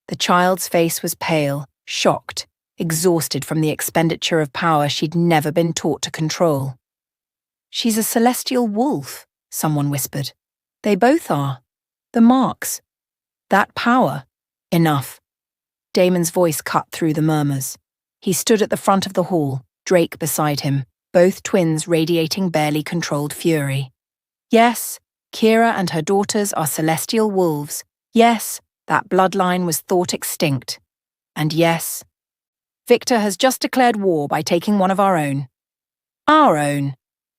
The child's face was pale, shocked, exhausted from the expenditure of power she'd never been taught to control. "She's a celestial wolf," someone whispered. "They both are. The marks. That power. Enough." Damon's voice cut through the murmurs. He stood at the front of the hall, Drake beside him, both twins radiating barely controlled fury. "Yes, Kira and her daughters are celestial wolves. Yes, that bloodline was thought extinct. And yes, Victor has just declared war by taking one of our own." "Our own?"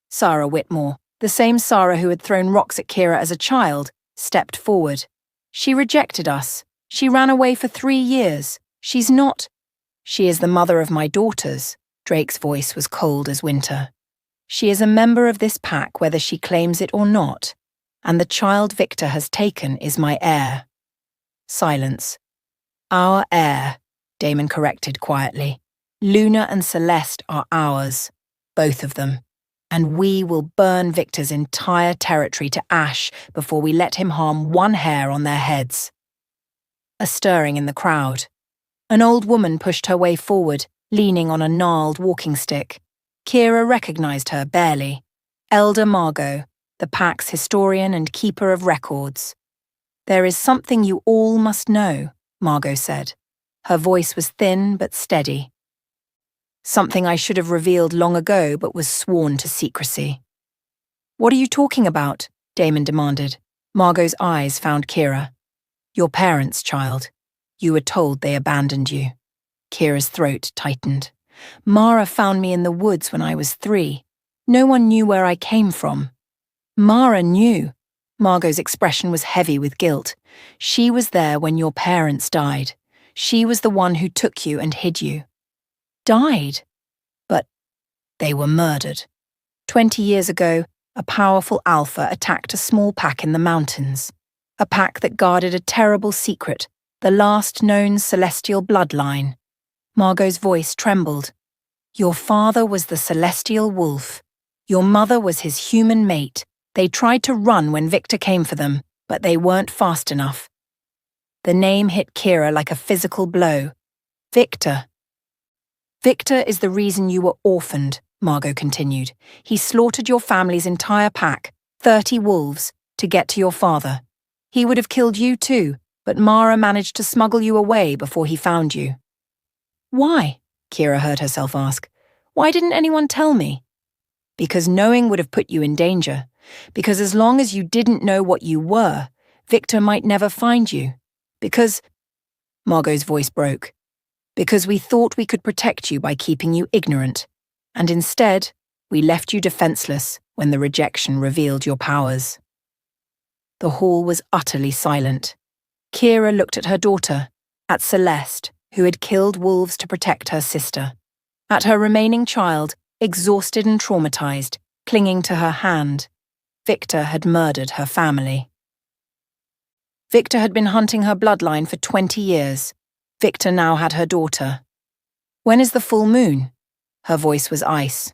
Sarah Whitmore, the same Sarah who had thrown rocks at Kira as a child, stepped forward. "She rejected us. She ran away for 3 years. She's not—" "She is the mother of my daughters." Drake's voice was cold as winter. "She is a member of this pack whether she claims it or not, and the child Victor has taken is my heir." Silence. "Our heir," Damon corrected quietly. "Luna and Celeste are ours, both of them, and we will burn Victor's entire territory to ash before we let him harm one hair on their heads." A stirring in the crowd. An old woman pushed her way forward, leaning on a gnarled walking stick. Kira recognized her barely. Elder Margot, the pack's historian and keeper of records. "There is something you all must know," Margot said. Her voice was thin but steady. "Something I should have revealed long ago but was sworn to secrecy." "What are you talking about?" Damon demanded. Margot's eyes found Kira. "Your parents, child. You were told they abandoned you." Kira's throat tightened. "Mara found me in the woods when I was 3. No one knew where I came from." "Mara knew." Margot's expression was heavy with guilt. "She was there when your parents died. She was the one who took you and hid you." "Died?" "But they were murdered. 20 years ago, a powerful alpha attacked a small pack in the mountains. A pack that guarded a terrible secret, the last known celestial bloodline." Margot's voice trembled. "Your father was the celestial wolf. Your mother was his human mate. They tried to run when Victor came for them, but they weren't fast enough." The name hit Kira like a physical blow. "Victor." "Victor is the reason you were orphaned," Margot continued. "He slaughtered your family's entire pack, 30 wolves, to get to your father. He would have killed you too, but Mara managed to smuggle you away before he found you." "Why?" Kira heard herself ask. "Why didn't anyone tell me?" "Because knowing would have put you in danger. Because as long as you didn't know what you were, Victor might never find you. Because—" Margot's voice broke. "Because we thought we could protect you by keeping you ignorant. And instead, we left you defenseless when the rejection revealed your powers." The hall was utterly silent. Kira looked at her daughter, at Celeste, who had killed wolves to protect her sister, at her remaining child, exhausted and traumatized, clinging to her hand. Victor had murdered her family. Victor had been hunting her bloodline for 20 years. Victor now had her daughter. "When is the full moon?" Her voice was ice.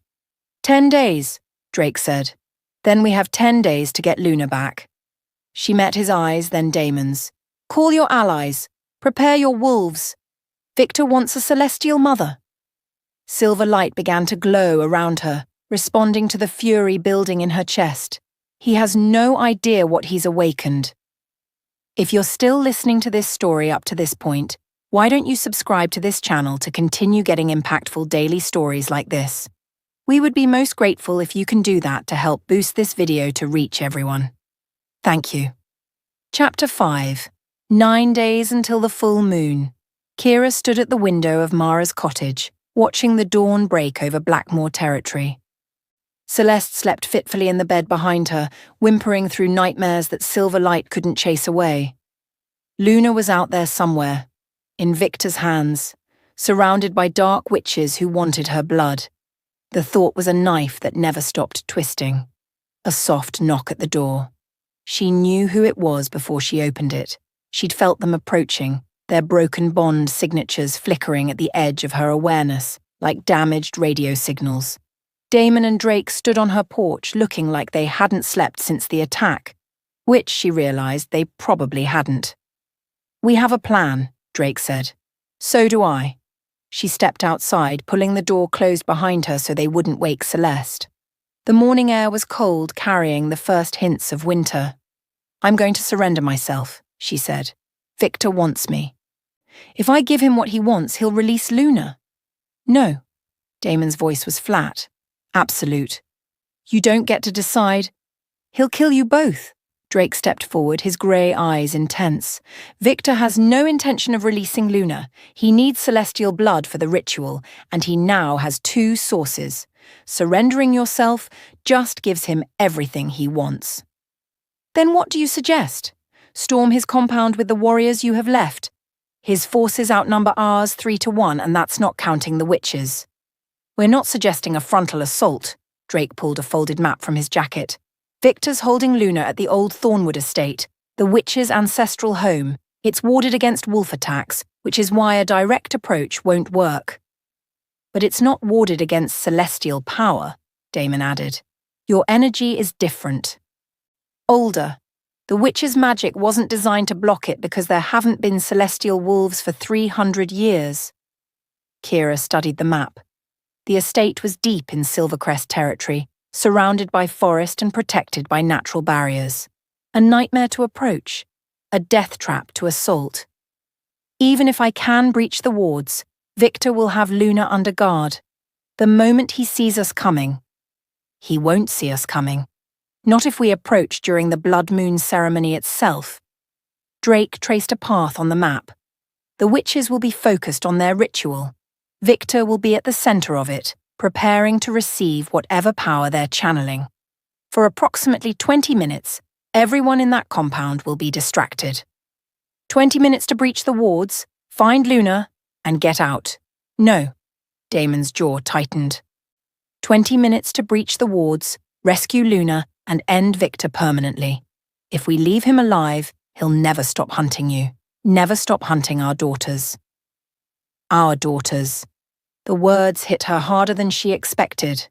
10 days, Drake said. "Then we have 10 days to get Luna back." She met his eyes, then Damon's. "Call your allies. Prepare your wolves. Victor wants a celestial mother." Silver light began to glow around her, responding to the fury building in her chest. He has no idea what he's awakened. If you're still listening to this story up to this point, why don't you subscribe to this channel to continue getting impactful daily stories like this? We would be most grateful if you can do that to help boost this video to reach everyone. Thank you. Chapter 5. 9 days until the full moon. Kira stood at the window of Mara's cottage, watching the dawn break over Blackmore territory. Celeste slept fitfully in the bed behind her, whimpering through nightmares that silver light couldn't chase away. Luna was out there somewhere, in Victor's hands, surrounded by dark witches who wanted her blood. The thought was a knife that never stopped twisting. A soft knock at the door. She knew who it was before she opened it. She'd felt them approaching, their broken bond signatures flickering at the edge of her awareness, like damaged radio signals. Damon and Drake stood on her porch looking like they hadn't slept since the attack, which she realized they probably hadn't. "We have a plan," Drake said. "So do I." She stepped outside, pulling the door closed behind her so they wouldn't wake Celeste. The morning air was cold, carrying the first hints of winter. "I'm going to surrender myself," she said. "Victor wants me. If I give him what he wants, he'll release Luna." "No." Damon's voice was flat, absolute. "You don't get to decide. He'll kill you both." Drake stepped forward, his grey eyes intense. "Victor has no intention of releasing Luna. He needs celestial blood for the ritual, and he now has two sources. Surrendering yourself just gives him everything he wants." "Then what do you suggest? Storm his compound with the warriors you have left? His forces outnumber ours 3-1, and that's not counting the witches." "We're not suggesting a frontal assault." Drake pulled a folded map from his jacket. "Victor's holding Luna at the old Thornwood estate, the witches' ancestral home. It's warded against wolf attacks, which is why a direct approach won't work." "But it's not warded against celestial power," Damon added. "Your energy is different. Older. The witches' magic wasn't designed to block it because there haven't been celestial wolves for 300 years. Kira studied the map. The estate was deep in Silvercrest territory, surrounded by forest and protected by natural barriers. A nightmare to approach, a death trap to assault. Even if I can breach the wards, Victor will have Luna under guard. The moment he sees us coming. He won't see us coming. Not if we approach during the blood moon ceremony itself. Drake traced a path on the map. The witches will be focused on their ritual. Victor will be at the center of it, preparing to receive whatever power they're channeling. For approximately 20 minutes, everyone in that compound will be distracted. 20 minutes to breach the wards, find Luna, and get out. No. Damon's jaw tightened. 20 minutes to breach the wards, rescue Luna, and end Victor permanently. If we leave him alive, he'll never stop hunting you. Never stop hunting our daughters. Our daughters. The words hit her harder than she expected.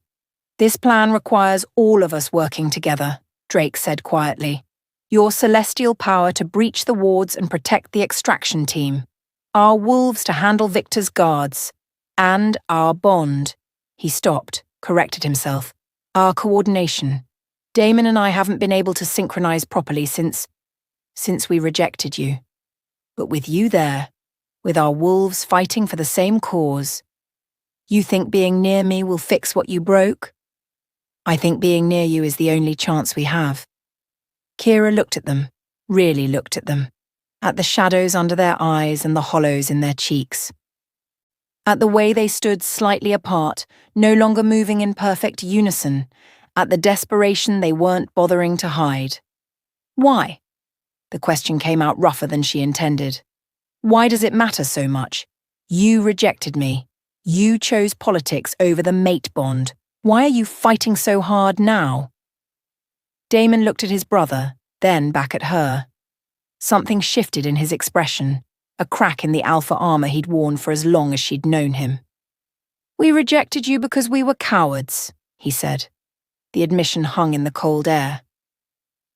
"This plan requires all of us working together," Drake said quietly. "Your celestial power to breach the wards and protect the extraction team. Our wolves to handle Victor's guards. And our bond." He stopped, corrected himself. "Our coordination. Damon and I haven't been able to synchronize properly since we rejected you. But with you there, with our wolves fighting for the same cause, you think being near me will fix what you broke? I think being near you is the only chance we have." Kira looked at them, really looked at them, at the shadows under their eyes and the hollows in their cheeks. At the way they stood slightly apart, no longer moving in perfect unison, at the desperation they weren't bothering to hide. "Why?" The question came out rougher than she intended. "Why does it matter so much? You rejected me. You chose politics over the mate bond. Why are you fighting so hard now?" Damon looked at his brother, then back at her. Something shifted in his expression, a crack in the alpha armor he'd worn for as long as she'd known him. "We rejected you because we were cowards," he said. The admission hung in the cold air.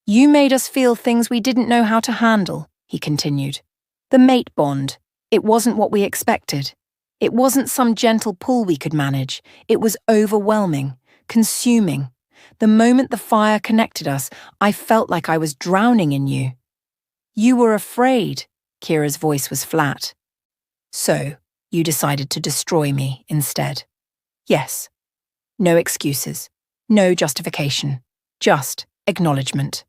"You made us feel things we didn't know how to handle," he continued. "The mate bond, it wasn't what we expected. It wasn't some gentle pull we could manage. It was overwhelming, consuming. The moment the fire connected us, I felt like I was drowning in you." "You were afraid," Kira's voice was flat. "So, you decided to destroy me instead." "Yes." No excuses. No justification, just acknowledgement.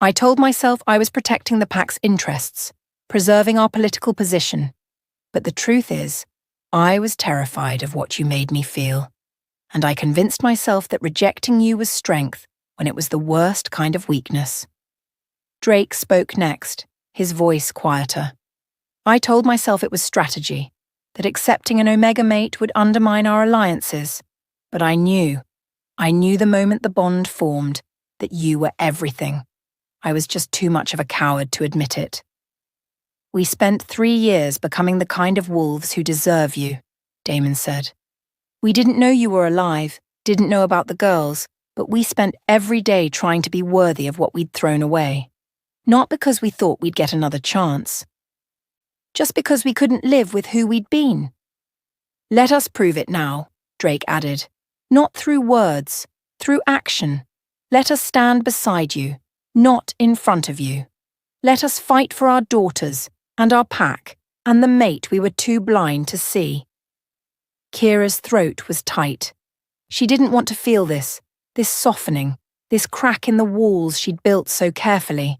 "I told myself I was protecting the pack's interests, preserving our political position. But the truth is, I was terrified of what you made me feel. And I convinced myself that rejecting you was strength when it was the worst kind of weakness." Drake spoke next, his voice quieter. "I told myself it was strategy, that accepting an Omega mate would undermine our alliances. But I knew the moment the bond formed, that you were everything. I was just too much of a coward to admit it." "We spent 3 years becoming the kind of wolves who deserve you," Damon said. "We didn't know you were alive, didn't know about the girls, but we spent every day trying to be worthy of what we'd thrown away. Not because we thought we'd get another chance. Just because we couldn't live with who we'd been. Let us prove it now, Drake added. Not through words, through action. Let us stand beside you, not in front of you. Let us fight for our daughters and our pack and the mate we were too blind to see. Kira's throat was tight. She didn't want to feel this softening, this crack in the walls she'd built so carefully.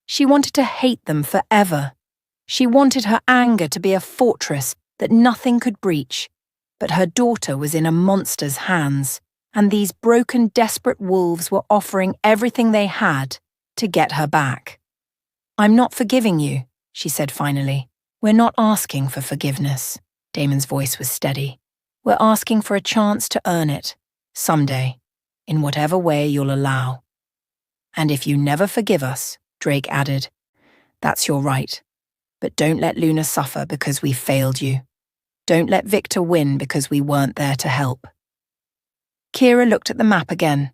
She wanted to hate them forever. She wanted her anger to be a fortress that nothing could breach. But her daughter was in a monster's hands, and these broken, desperate wolves were offering everything they had to get her back. I'm not forgiving you, she said finally. We're not asking for forgiveness. Damon's voice was steady. We're asking for a chance to earn it, someday, in whatever way you'll allow. And if you never forgive us, Drake added, that's your right. But don't let Luna suffer because we failed you. Don't let Victor win because we weren't there to help. Kira looked at the map again,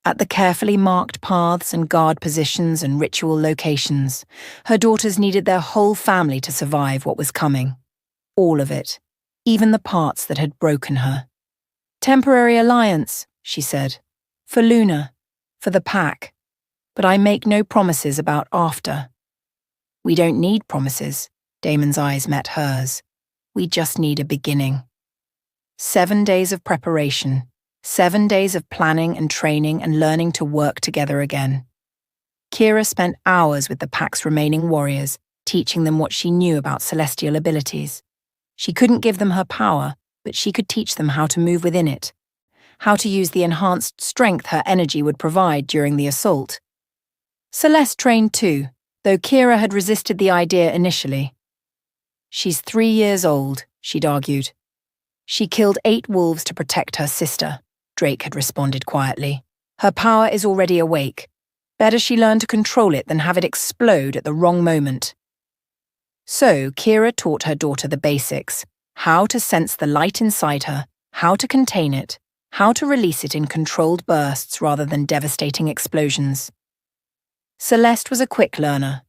at the carefully marked paths and guard positions and ritual locations. Her daughters needed their whole family to survive what was coming. All of it, even the parts that had broken her. Temporary alliance, she said. For Luna, for the pack. But I make no promises about after. We don't need promises. Damon's eyes met hers. We just need a beginning. 7 days of preparation, 7 days of planning and training and learning to work together again. Kira spent hours with the pack's remaining warriors, teaching them what she knew about celestial abilities. She couldn't give them her power, but she could teach them how to move within it, how to use the enhanced strength her energy would provide during the assault. Celeste trained too, though Kira had resisted the idea initially. She's 3 years old, she'd argued. She killed 8 wolves to protect her sister, Drake had responded quietly. Her power is already awake. Better she learn to control it than have it explode at the wrong moment. So Kira taught her daughter the basics, how to sense the light inside her, how to contain it, how to release it in controlled bursts rather than devastating explosions. Celeste was a quick learner,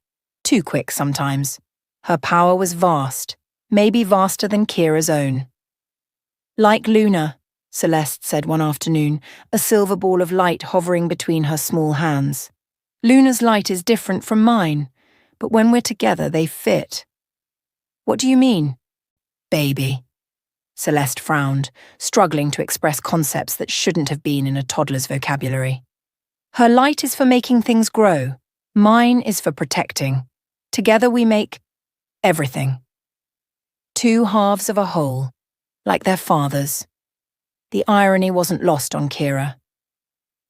too quick sometimes. Her power was vast, maybe vaster than Kira's own. Like Luna, Celeste said one afternoon, a silver ball of light hovering between her small hands. Luna's light is different from mine, but when we're together they fit. What do you mean? Baby. Celeste frowned, struggling to express concepts that shouldn't have been in a toddler's vocabulary. Her light is for making things grow. Mine is for protecting. Together we make everything. 2 halves of a whole, like their fathers. The irony wasn't lost on Kira.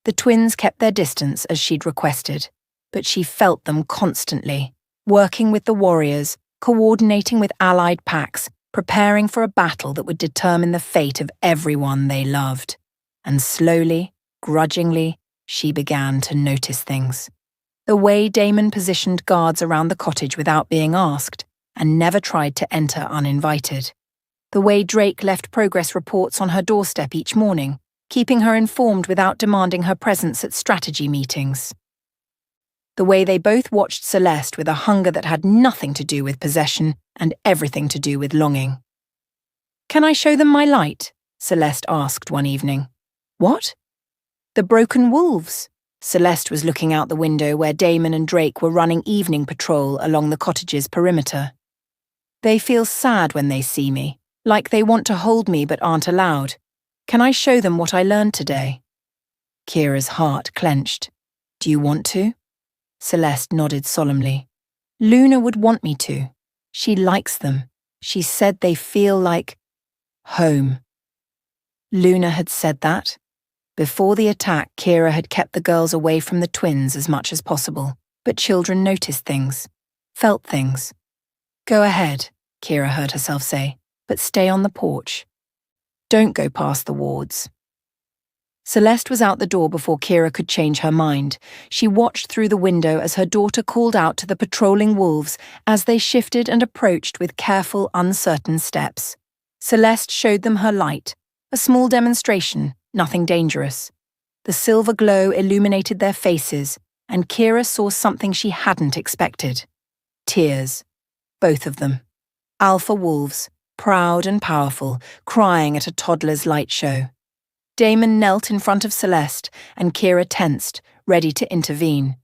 The twins kept their distance as she'd requested, but she felt them constantly, working with the warriors, coordinating with allied packs, preparing for a battle that would determine the fate of everyone they loved. And slowly, grudgingly, she began to notice things. The way Damon positioned guards around the cottage without being asked, and never tried to enter uninvited. The way Drake left progress reports on her doorstep each morning, keeping her informed without demanding her presence at strategy meetings. The way they both watched Celeste with a hunger that had nothing to do with possession and everything to do with longing. "Can I show them my light?" Celeste asked one evening. "What?" "The broken wolves." Celeste was looking out the window where Damon and Drake were running evening patrol along the cottage's perimeter. "They feel sad when they see me, like they want to hold me but aren't allowed. Can I show them what I learned today?" Kira's heart clenched. "Do you want to?" Celeste nodded solemnly. "Luna would want me to. She likes them. She said they feel like home." Luna had said that? Before the attack, Kira had kept the girls away from the twins as much as possible, but children noticed things, felt things. "Go ahead," Kira heard herself say, "but stay on the porch. Don't go past the wards." Celeste was out the door before Kira could change her mind. She watched through the window as her daughter called out to the patrolling wolves as they shifted and approached with careful, uncertain steps. Celeste showed them her light, a small demonstration, nothing dangerous. The silver glow illuminated their faces, and Kira saw something she hadn't expected. Tears. Both of them. Alpha wolves, proud and powerful, crying at a toddler's light show. Damon knelt in front of Celeste, and Kira tensed, ready to intervene.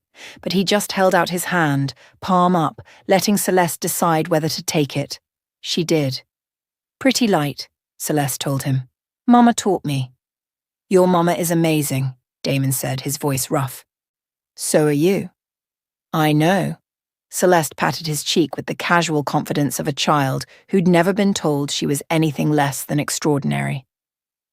But he just held out his hand, palm up, letting Celeste decide whether to take it. She did. "Pretty light," Celeste told him. "Mama taught me." "Your mama is amazing," Damon said, his voice rough. "So are you." "I know." Celeste patted his cheek with the casual confidence of a child who'd never been told she was anything less than extraordinary.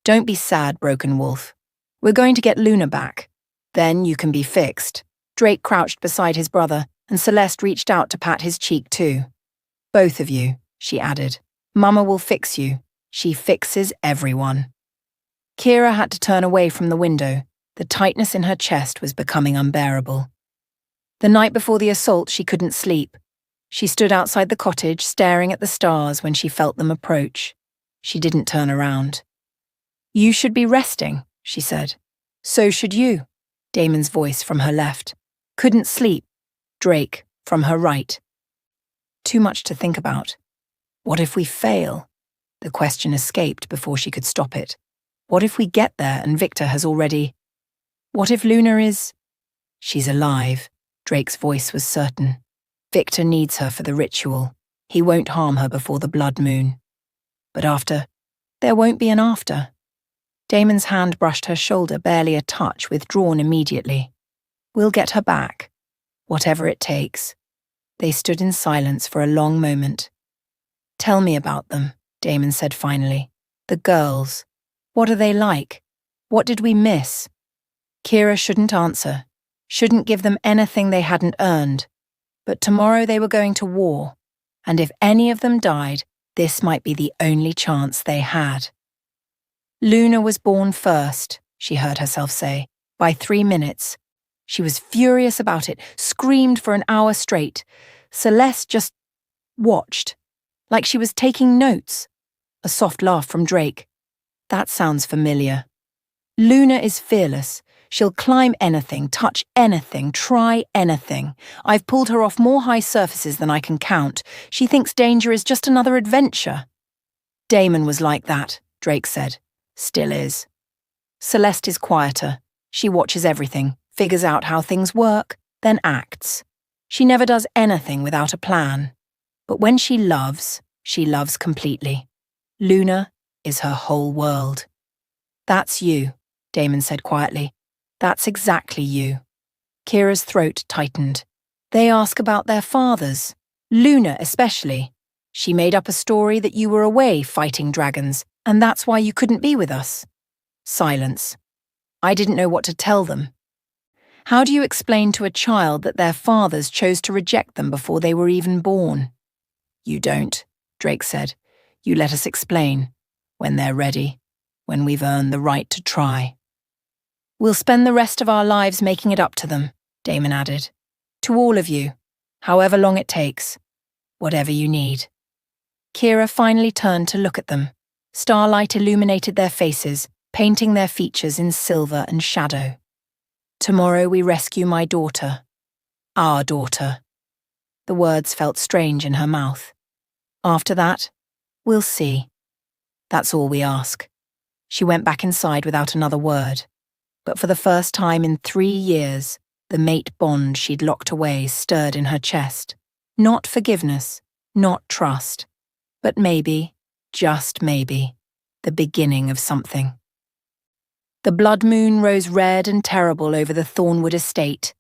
"Don't be sad, Broken Wolf. We're going to get Luna back. Then you can be fixed." Drake crouched beside his brother, and Celeste reached out to pat his cheek too. "Both of you," she added. "Mama will fix you. She fixes everyone." Kira had to turn away from the window. The tightness in her chest was becoming unbearable. The night before the assault, she couldn't sleep. She stood outside the cottage, staring at the stars when she felt them approach. She didn't turn around. "You should be resting," she said. "So should you," Damon's voice from her left. "Couldn't sleep," Drake from her right. Too much to think about. What if we fail? The question escaped before she could stop it. What if we get there and Victor has already... What if Luna is... She's alive, Drake's voice was certain. Victor needs her for the ritual. He won't harm her before the blood moon. But after, there won't be an after. Damon's hand brushed her shoulder, barely a touch, withdrawn immediately. "We'll get her back, whatever it takes." They stood in silence for a long moment. "Tell me about them," Damon said finally. "The girls. What are they like? What did we miss?" Kira shouldn't answer, shouldn't give them anything they hadn't earned. But tomorrow they were going to war, and if any of them died, this might be the only chance they had. "Luna was born first," she heard herself say, "by 3 minutes. She was furious about it, screamed for an hour straight. Celeste just watched, like she was taking notes." A soft laugh from Drake. "That sounds familiar." "Luna is fearless. She'll climb anything, touch anything, try anything. I've pulled her off more high surfaces than I can count. She thinks danger is just another adventure." "Damon was like that," Drake said. "Still is." "Celeste is quieter. She watches everything, figures out how things work, then acts. She never does anything without a plan. But when she loves completely. Luna is her whole world." "That's you," Damon said quietly. "That's exactly you." Kira's throat tightened. "They ask about their fathers. Luna especially. She made up a story that you were away fighting dragons, and that's why you couldn't be with us." Silence. "I didn't know what to tell them." "How do you explain to a child that their fathers chose to reject them before they were even born?" "You don't," Drake said. "You let us explain. When they're ready. When we've earned the right to try." "We'll spend the rest of our lives making it up to them," Damon added. "To all of you. However long it takes. Whatever you need." Kira finally turned to look at them. Starlight illuminated their faces, painting their features in silver and shadow. "Tomorrow we rescue my daughter. Our daughter." The words felt strange in her mouth. "After that, we'll see. That's all we ask." She went back inside without another word. But for the first time in 3 years, the mate bond she'd locked away stirred in her chest. Not forgiveness, not trust, but maybe, just maybe, the beginning of something. The blood moon rose red and terrible over the Thornwood estate.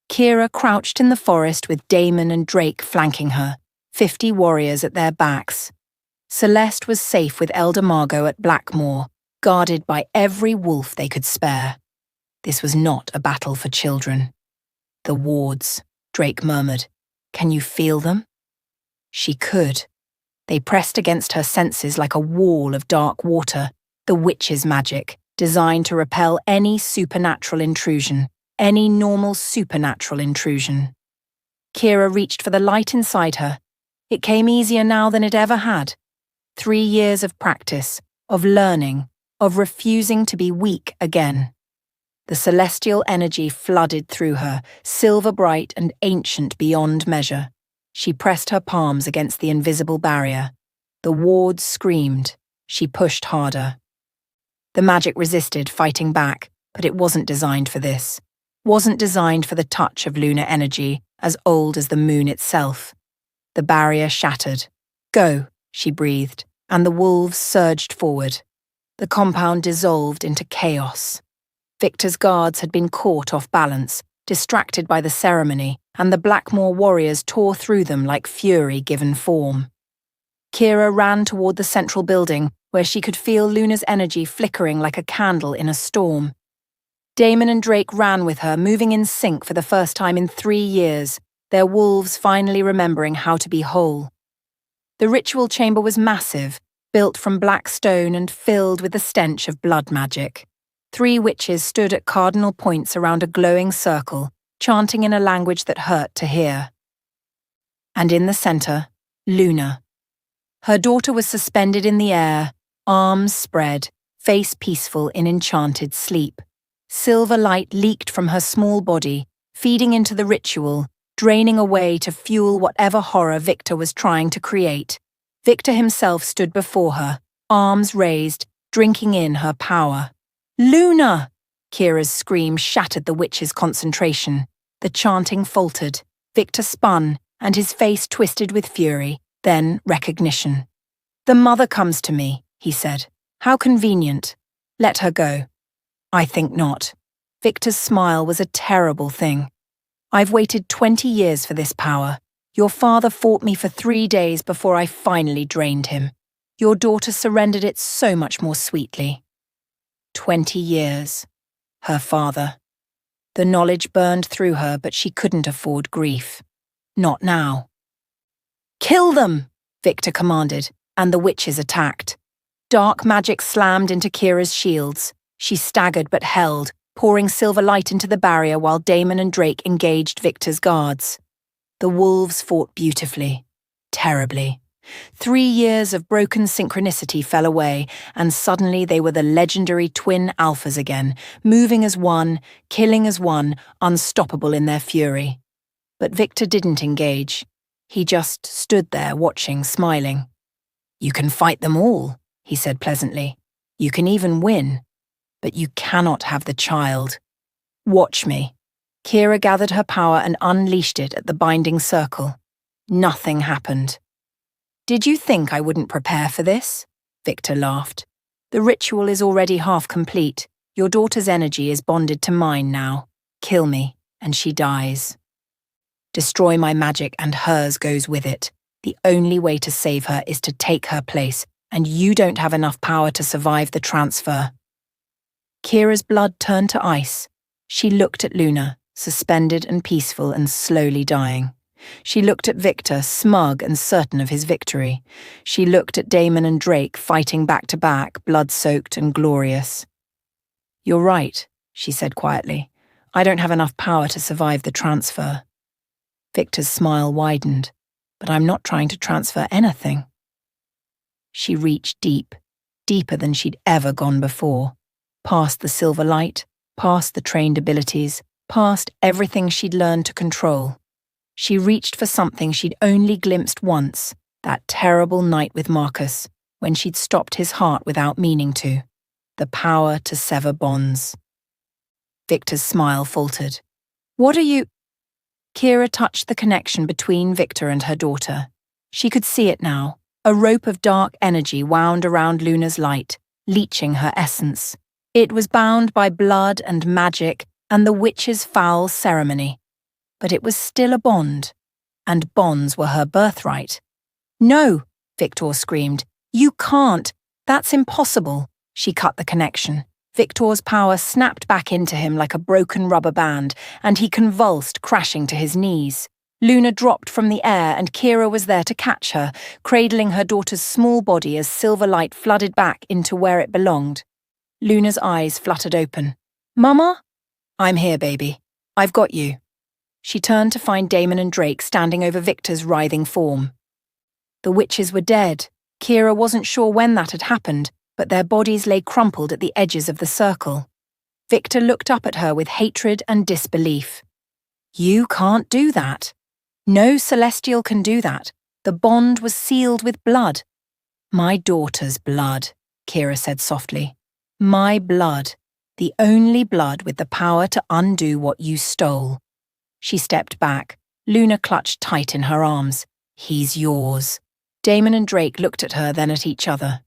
Kira crouched in the forest with Damon and Drake flanking her, 50 warriors at their backs. Celeste was safe with Elder Margot at Blackmoor, guarded by every wolf they could spare. This was not a battle for children. "The wards," Drake murmured. "Can you feel them?" She could. They pressed against her senses like a wall of dark water, the witch's magic, designed to repel any supernatural intrusion, any normal supernatural intrusion. Kira reached for the light inside her. It came easier now than it ever had. 3 years of practice, of learning, of refusing to be weak again. The celestial energy flooded through her, silver bright and ancient beyond measure. She pressed her palms against the invisible barrier. The ward screamed. She pushed harder. The magic resisted, fighting back, but it wasn't designed for this. Wasn't designed for the touch of lunar energy, as old as the moon itself. The barrier shattered. "Go," she breathed, and the wolves surged forward. The compound dissolved into chaos. Victor's guards had been caught off balance, distracted by the ceremony, and the Blackmoor warriors tore through them like fury given form. Kira ran toward the central building, where she could feel Luna's energy flickering like a candle in a storm. Damon and Drake ran with her, moving in sync for the first time in 3 years, their wolves finally remembering how to be whole. The ritual chamber was massive, built from black stone and filled with the stench of blood magic. 3 witches stood at cardinal points around a glowing circle, chanting in a language that hurt to hear. And in the center, Luna. Her daughter was suspended in the air, arms spread, face peaceful in enchanted sleep. Silver light leaked from her small body, feeding into the ritual, draining away to fuel whatever horror Victor was trying to create. Victor himself stood before her, arms raised, drinking in her power. "Luna!" Kira's scream shattered the witch's concentration. The chanting faltered. Victor spun, and his face twisted with fury, then recognition. "The mother comes to me," he said. "How convenient. Let her go." "I think not." Victor's smile was a terrible thing. "I've waited 20 years for this power. Your father fought me for 3 days before I finally drained him. Your daughter surrendered it so much more sweetly." 20 years. Her father. The knowledge burned through her, but she couldn't afford grief. Not now. "Kill them!" Victor commanded, and the witches attacked. Dark magic slammed into Kira's shields. She staggered but held, pouring silver light into the barrier while Damon and Drake engaged Victor's guards. The wolves fought beautifully, terribly. 3 years of broken synchronicity fell away, and suddenly they were the legendary twin alphas again, moving as one, killing as one, unstoppable in their fury. But Victor didn't engage. He just stood there watching, smiling. "You can fight them all," he said pleasantly. "You can even win. But you cannot have the child. Watch me." Kira gathered her power and unleashed it at the binding circle. Nothing happened. "Did you think I wouldn't prepare for this?" Victor laughed. "The ritual is already half complete. Your daughter's energy is bonded to mine now. Kill me, and she dies. Destroy my magic, and hers goes with it. The only way to save her is to take her place, and you don't have enough power to survive the transfer." Kira's blood turned to ice. She looked at Luna, suspended and peaceful and slowly dying. She looked at Victor, smug and certain of his victory. She looked at Damon and Drake, fighting back to back, blood-soaked and glorious. "You're right," she said quietly. "I don't have enough power to survive the transfer." Victor's smile widened. "But I'm not trying to transfer anything." She reached deep, deeper than she'd ever gone before. Past the silver light, past the trained abilities, past everything she'd learned to control. She reached for something she'd only glimpsed once, that terrible night with Marcus, when she'd stopped his heart without meaning to. The power to sever bonds. Victor's smile faltered. "What are you—" Kira touched the connection between Victor and her daughter. She could see it now, a rope of dark energy wound around Luna's light, leeching her essence. It was bound by blood and magic and the witch's foul ceremony. But it was still a bond, and bonds were her birthright. "No," Victor screamed. "You can't. That's impossible." She cut the connection. Victor's power snapped back into him like a broken rubber band, and he convulsed, crashing to his knees. Luna dropped from the air, and Kira was there to catch her, cradling her daughter's small body as silver light flooded back into where it belonged. Luna's eyes fluttered open. "Mama?" "I'm here, baby. I've got you." She turned to find Damon and Drake standing over Victor's writhing form. The witches were dead. Kira wasn't sure when that had happened, but their bodies lay crumpled at the edges of the circle. Victor looked up at her with hatred and disbelief. "You can't do that. No celestial can do that. The bond was sealed with blood." My daughter's blood, Kira said softly. My blood, the only blood with the power to undo what you stole. She stepped back. Luna clutched tight in her arms. He's yours. Damon and Drake looked at her, then at each other.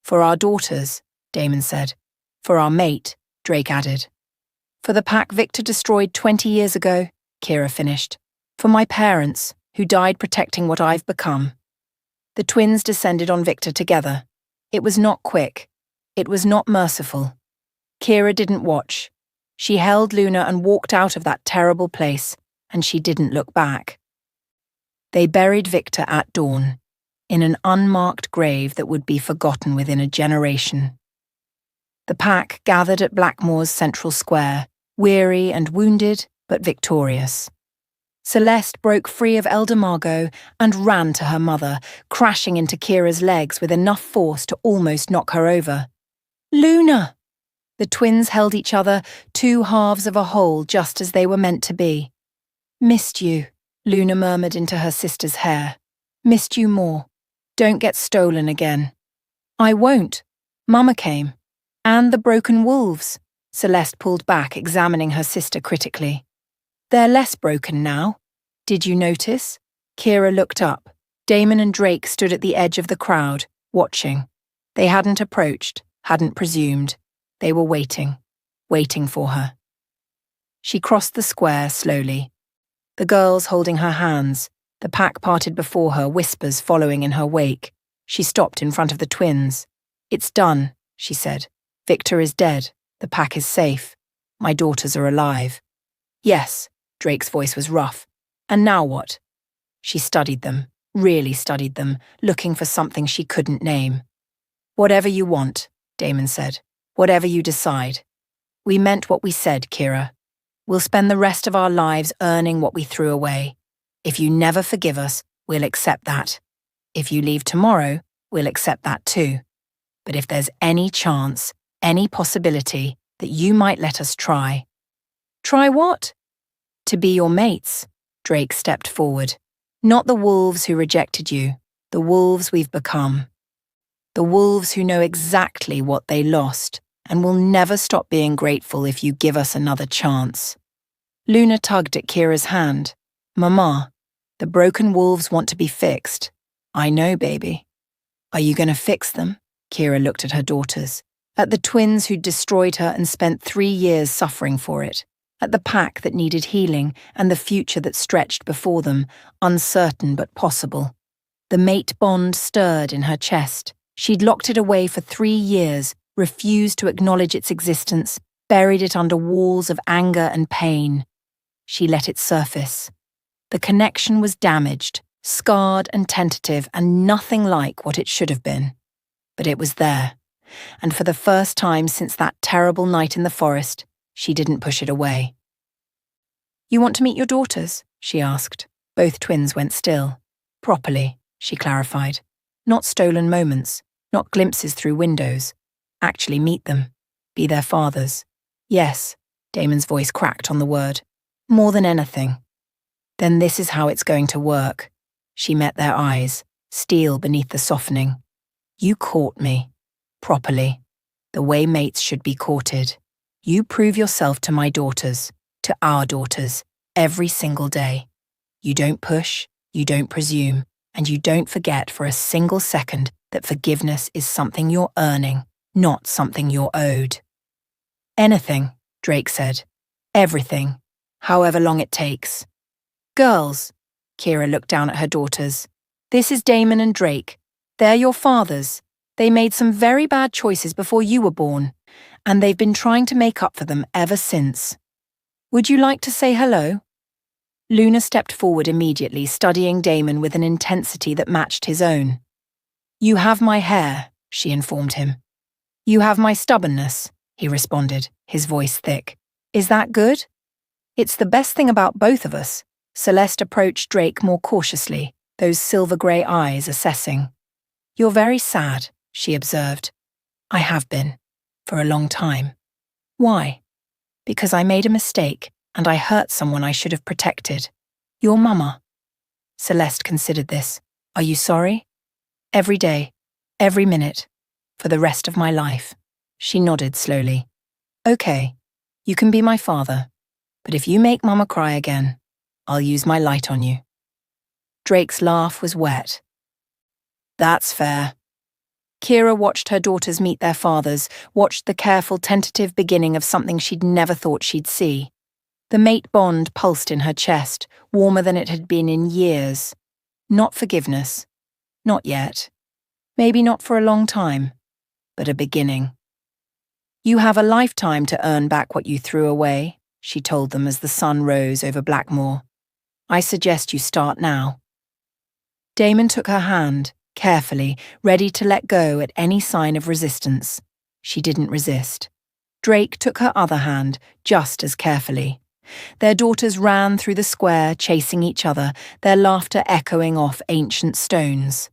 For our daughters, Damon said. For our mate, Drake added. For the pack Victor destroyed 20 years ago, Kira finished. For my parents, who died protecting what I've become. The twins descended on Victor together. It was not quick. It was not merciful. Kira didn't watch. She held Luna and walked out of that terrible place, and she didn't look back. They buried Victor at dawn, in an unmarked grave that would be forgotten within a generation. The pack gathered at Blackmoor's central square, weary and wounded, but victorious. Celeste broke free of Elder Margot and ran to her mother, crashing into Kira's legs with enough force to almost knock her over. Luna! The twins held each other, two halves of a whole just as they were meant to be. Missed you, Luna murmured into her sister's hair. Missed you more. Don't get stolen again. I won't. Mama came. And the broken wolves. Celeste pulled back, examining her sister critically. They're less broken now. Did you notice? Kira looked up. Damon and Drake stood at the edge of the crowd, watching. They hadn't approached, hadn't presumed. They were waiting for her. She crossed the square slowly. The girls holding her hands, the pack parted before her, whispers following in her wake. She stopped in front of the twins. It's done, she said. Victor is dead. The pack is safe. My daughters are alive. Yes, Drake's voice was rough. And now what? She studied them, really studied them, looking for something she couldn't name. Whatever you want, Damon said. Whatever you decide. We meant what we said, Kira. We'll spend the rest of our lives earning what we threw away. If you never forgive us, we'll accept that. If you leave tomorrow, we'll accept that too. But if there's any chance, any possibility that you might let us try. Try what? To be your mates, Drake stepped forward. Not the wolves who rejected you, the wolves we've become. The wolves who know exactly what they lost and will never stop being grateful if you give us another chance. Luna tugged at Kira's hand. Mama, the broken wolves want to be fixed. I know, baby. Are you going to fix them? Kira looked at her daughters, at the twins who'd destroyed her and spent 3 years suffering for it, at the pack that needed healing and the future that stretched before them, uncertain but possible. The mate bond stirred in her chest. She'd locked it away for 3 years, refused to acknowledge its existence, buried it under walls of anger and pain. She let it surface. The connection was damaged, scarred and tentative, and nothing like what it should have been. But it was there, and for the first time since that terrible night in the forest, she didn't push it away. You want to meet your daughters? She asked. Both twins went still. Properly, she clarified. Not stolen moments, not glimpses through windows. Actually meet them. Be their fathers. Yes, Damon's voice cracked on the word. More than anything. Then this is how it's going to work. She met their eyes, steel beneath the softening. You court me. Properly. The way mates should be courted. You prove yourself to my daughters, to our daughters, every single day. You don't push, you don't presume, and you don't forget for a single second that forgiveness is something you're earning, not something you're owed. Anything, Drake said. Everything, however long it takes. Girls, Kira looked down at her daughters. This is Damon and Drake. They're your fathers. They made some very bad choices before you were born, and they've been trying to make up for them ever since. Would you like to say hello? Luna stepped forward immediately, studying Damon with an intensity that matched his own. You have my hair, she informed him. You have my stubbornness, he responded, his voice thick. Is that good? It's the best thing about both of us. Celeste approached Drake more cautiously, those silver-grey eyes assessing. You're very sad, she observed. I have been, for a long time. Why? Because I made a mistake and I hurt someone I should have protected. Your mama. Celeste considered this. Are you sorry? Every day, Every minute. For the rest of my life. She nodded slowly. Okay, you can be my father. But if you make Mama cry again, I'll use my light on you. Drake's laugh was wet. That's fair. Kira watched her daughters meet their fathers, watched the careful, tentative beginning of something she'd never thought she'd see. The mate bond pulsed in her chest, warmer than it had been in years. Not forgiveness. Not yet. Maybe not for a long time. But a beginning. You have a lifetime to earn back what you threw away, she told them as the sun rose over Blackmoor. I suggest you start now. Damon took her hand, carefully, ready to let go at any sign of resistance. She didn't resist. Drake took her other hand, just as carefully. Their daughters ran through the square, chasing each other, their laughter echoing off ancient stones.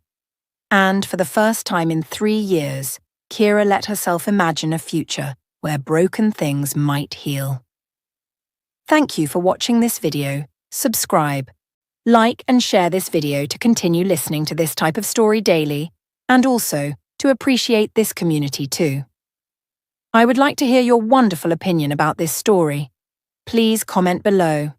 And for the first time in 3 years, Kira let herself imagine a future where broken things might heal. Thank you for watching this video. Subscribe. Like and share this video to continue listening to this type of story daily, and also to appreciate this community too. I would like to hear your wonderful opinion about this story. Please comment below.